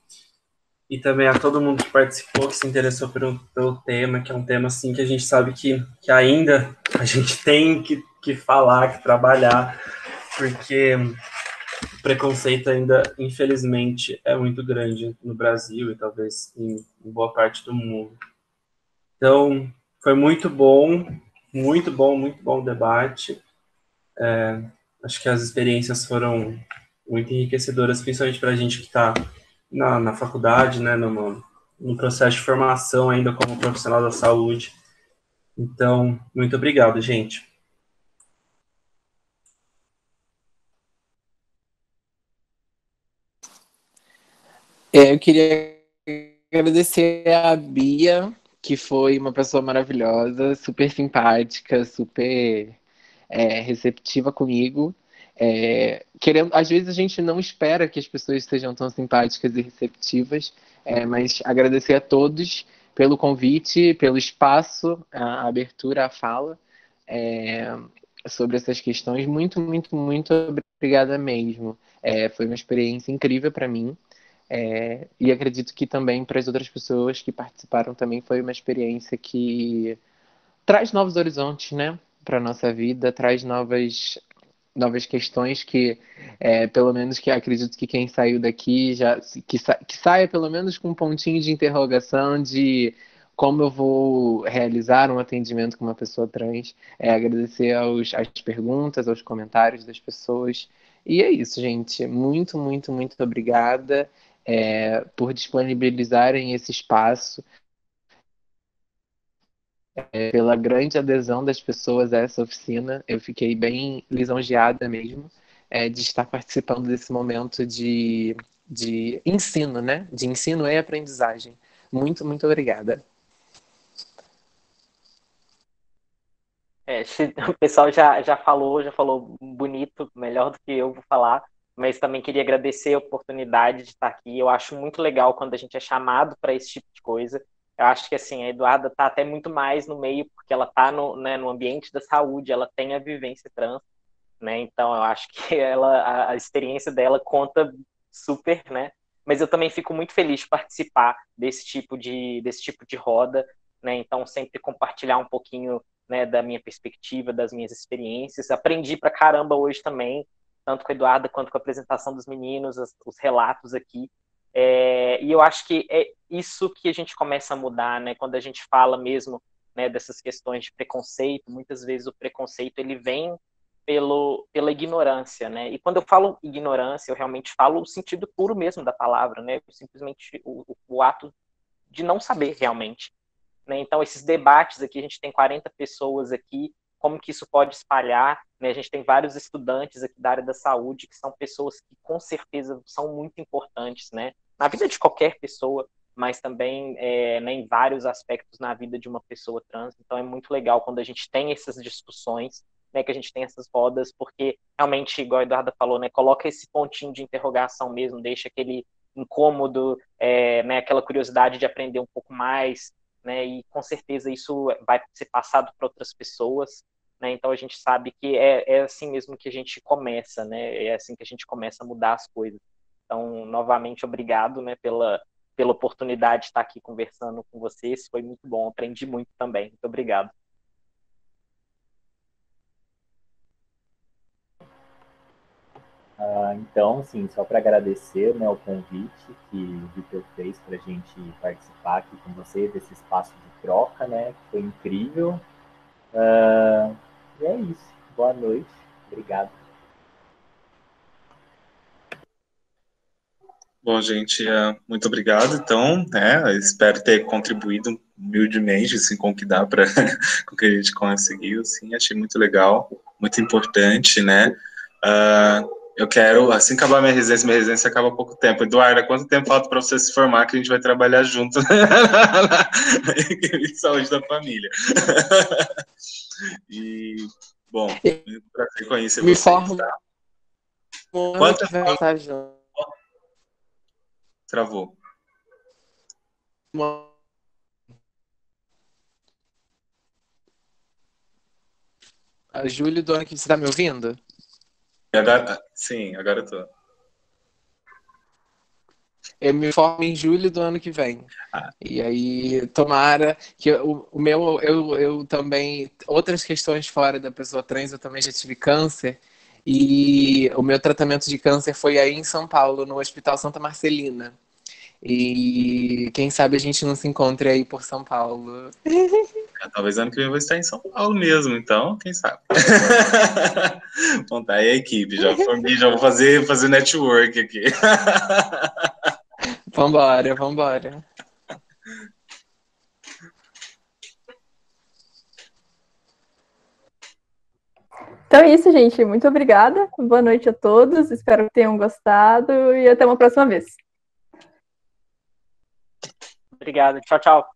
também a todo mundo que participou, que se interessou pelo tema, que é um tema assim que a gente sabe que ainda a gente tem que falar, que trabalhar, porque o preconceito ainda, infelizmente, é muito grande no Brasil e talvez em boa parte do mundo. Então, foi muito bom o debate. Acho que as experiências foram muito enriquecedoras, principalmente para a gente que está na faculdade, né, no processo de formação ainda como profissional da saúde. Então, muito obrigado, gente. Eu queria agradecer a Bia, que foi uma pessoa maravilhosa, super simpática, super receptiva comigo. Às vezes a gente não espera que as pessoas sejam tão simpáticas e receptivas, mas agradecer a todos pelo convite, pelo espaço, a abertura, a fala sobre essas questões. Muito, muito, muito obrigada mesmo. Foi uma experiência incrível para mim. E acredito que também para as outras pessoas que participaram também foi uma experiência que traz novos horizontes, né, para nossa vida, traz novas questões que, pelo menos que acredito que quem saiu daqui que saia pelo menos com um pontinho de interrogação de como eu vou realizar um atendimento com uma pessoa trans. Agradecer às perguntas, aos comentários das pessoas. E é isso, gente. Muito, muito, muito obrigada por disponibilizarem esse espaço, pela grande adesão das pessoas a essa oficina. Eu fiquei bem lisonjeada mesmo de estar participando desse momento de ensino, né? De ensino e aprendizagem. Muito, muito obrigada. O pessoal já falou bonito, melhor do que eu vou falar, mas também queria agradecer a oportunidade de estar aqui. Eu acho muito legal quando a gente é chamado para esse tipo de coisa. Eu acho que assim, a Eduarda está até muito mais no meio, porque ela está no ambiente da saúde, ela tem a vivência trans, né? Então eu acho que a experiência dela conta super, né? Mas eu também fico muito feliz de participar desse tipo de roda, né? Então sempre compartilhar um pouquinho, né, da minha perspectiva, das minhas experiências. Aprendi pra caramba hoje também, tanto com a Eduarda quanto com a apresentação dos meninos, os relatos aqui. E eu acho que é isso que a gente começa a mudar, né? Quando a gente fala mesmo, né, dessas questões de preconceito, muitas vezes o preconceito ele vem pela ignorância, né? E quando eu falo ignorância, eu realmente falo o sentido puro mesmo da palavra, né? Simplesmente o ato de não saber realmente, né? Então, esses debates aqui, a gente tem 40 pessoas aqui, como que isso pode espalhar, né? A gente tem vários estudantes aqui da área da saúde, que são pessoas que com certeza são muito importantes, né? Na vida de qualquer pessoa, mas também né, em vários aspectos na vida de uma pessoa trans. Então, é muito legal quando a gente tem essas discussões, né, que a gente tem essas rodas, porque realmente, igual a Eduarda falou, né, coloca esse pontinho de interrogação mesmo, deixa aquele incômodo, né, aquela curiosidade de aprender um pouco mais, né, e com certeza isso vai ser passado para outras pessoas, né, então a gente sabe que é assim mesmo que a gente começa, né, é assim que a gente começa a mudar as coisas. Então, novamente, obrigado, né, pela oportunidade de estar aqui conversando com vocês, foi muito bom, aprendi muito também, muito obrigado. Então, assim, só para agradecer, né, o convite que o Vitor fez para a gente participar aqui com você desse espaço de troca, né, que foi incrível. E é isso. Boa noite. Obrigado. Bom, gente, muito obrigado. Então, espero ter contribuído humildemente, assim, com o que dá para com o que a gente conseguiu, assim, achei muito legal, muito importante, né? Eu quero, assim que acabar minha residência acaba há pouco tempo. Eduarda, quanto tempo falta para você se formar que a gente vai trabalhar junto em saúde da família? E, bom, muito prazer conhecer Me vocês, formo tá? quanto vai estar junto. Travou. A julho do ano que você tá me ouvindo? Sim, agora eu tô. Eu me formo em julho do ano que vem. E aí, tomara que o meu, eu também, outras questões fora da pessoa trans, eu também já tive câncer. E o meu tratamento de câncer foi aí em São Paulo, no Hospital Santa Marcelina. E quem sabe a gente não se encontre aí por São Paulo. Talvez ano que vem eu vou estar em São Paulo mesmo, então, quem sabe? Bom, tá aí a equipe, já formei, já vou fazer network aqui. Vambora, vambora. Então é isso, gente. Muito obrigada. Boa noite a todos. Espero que tenham gostado e até uma próxima vez. Obrigado. Tchau, tchau.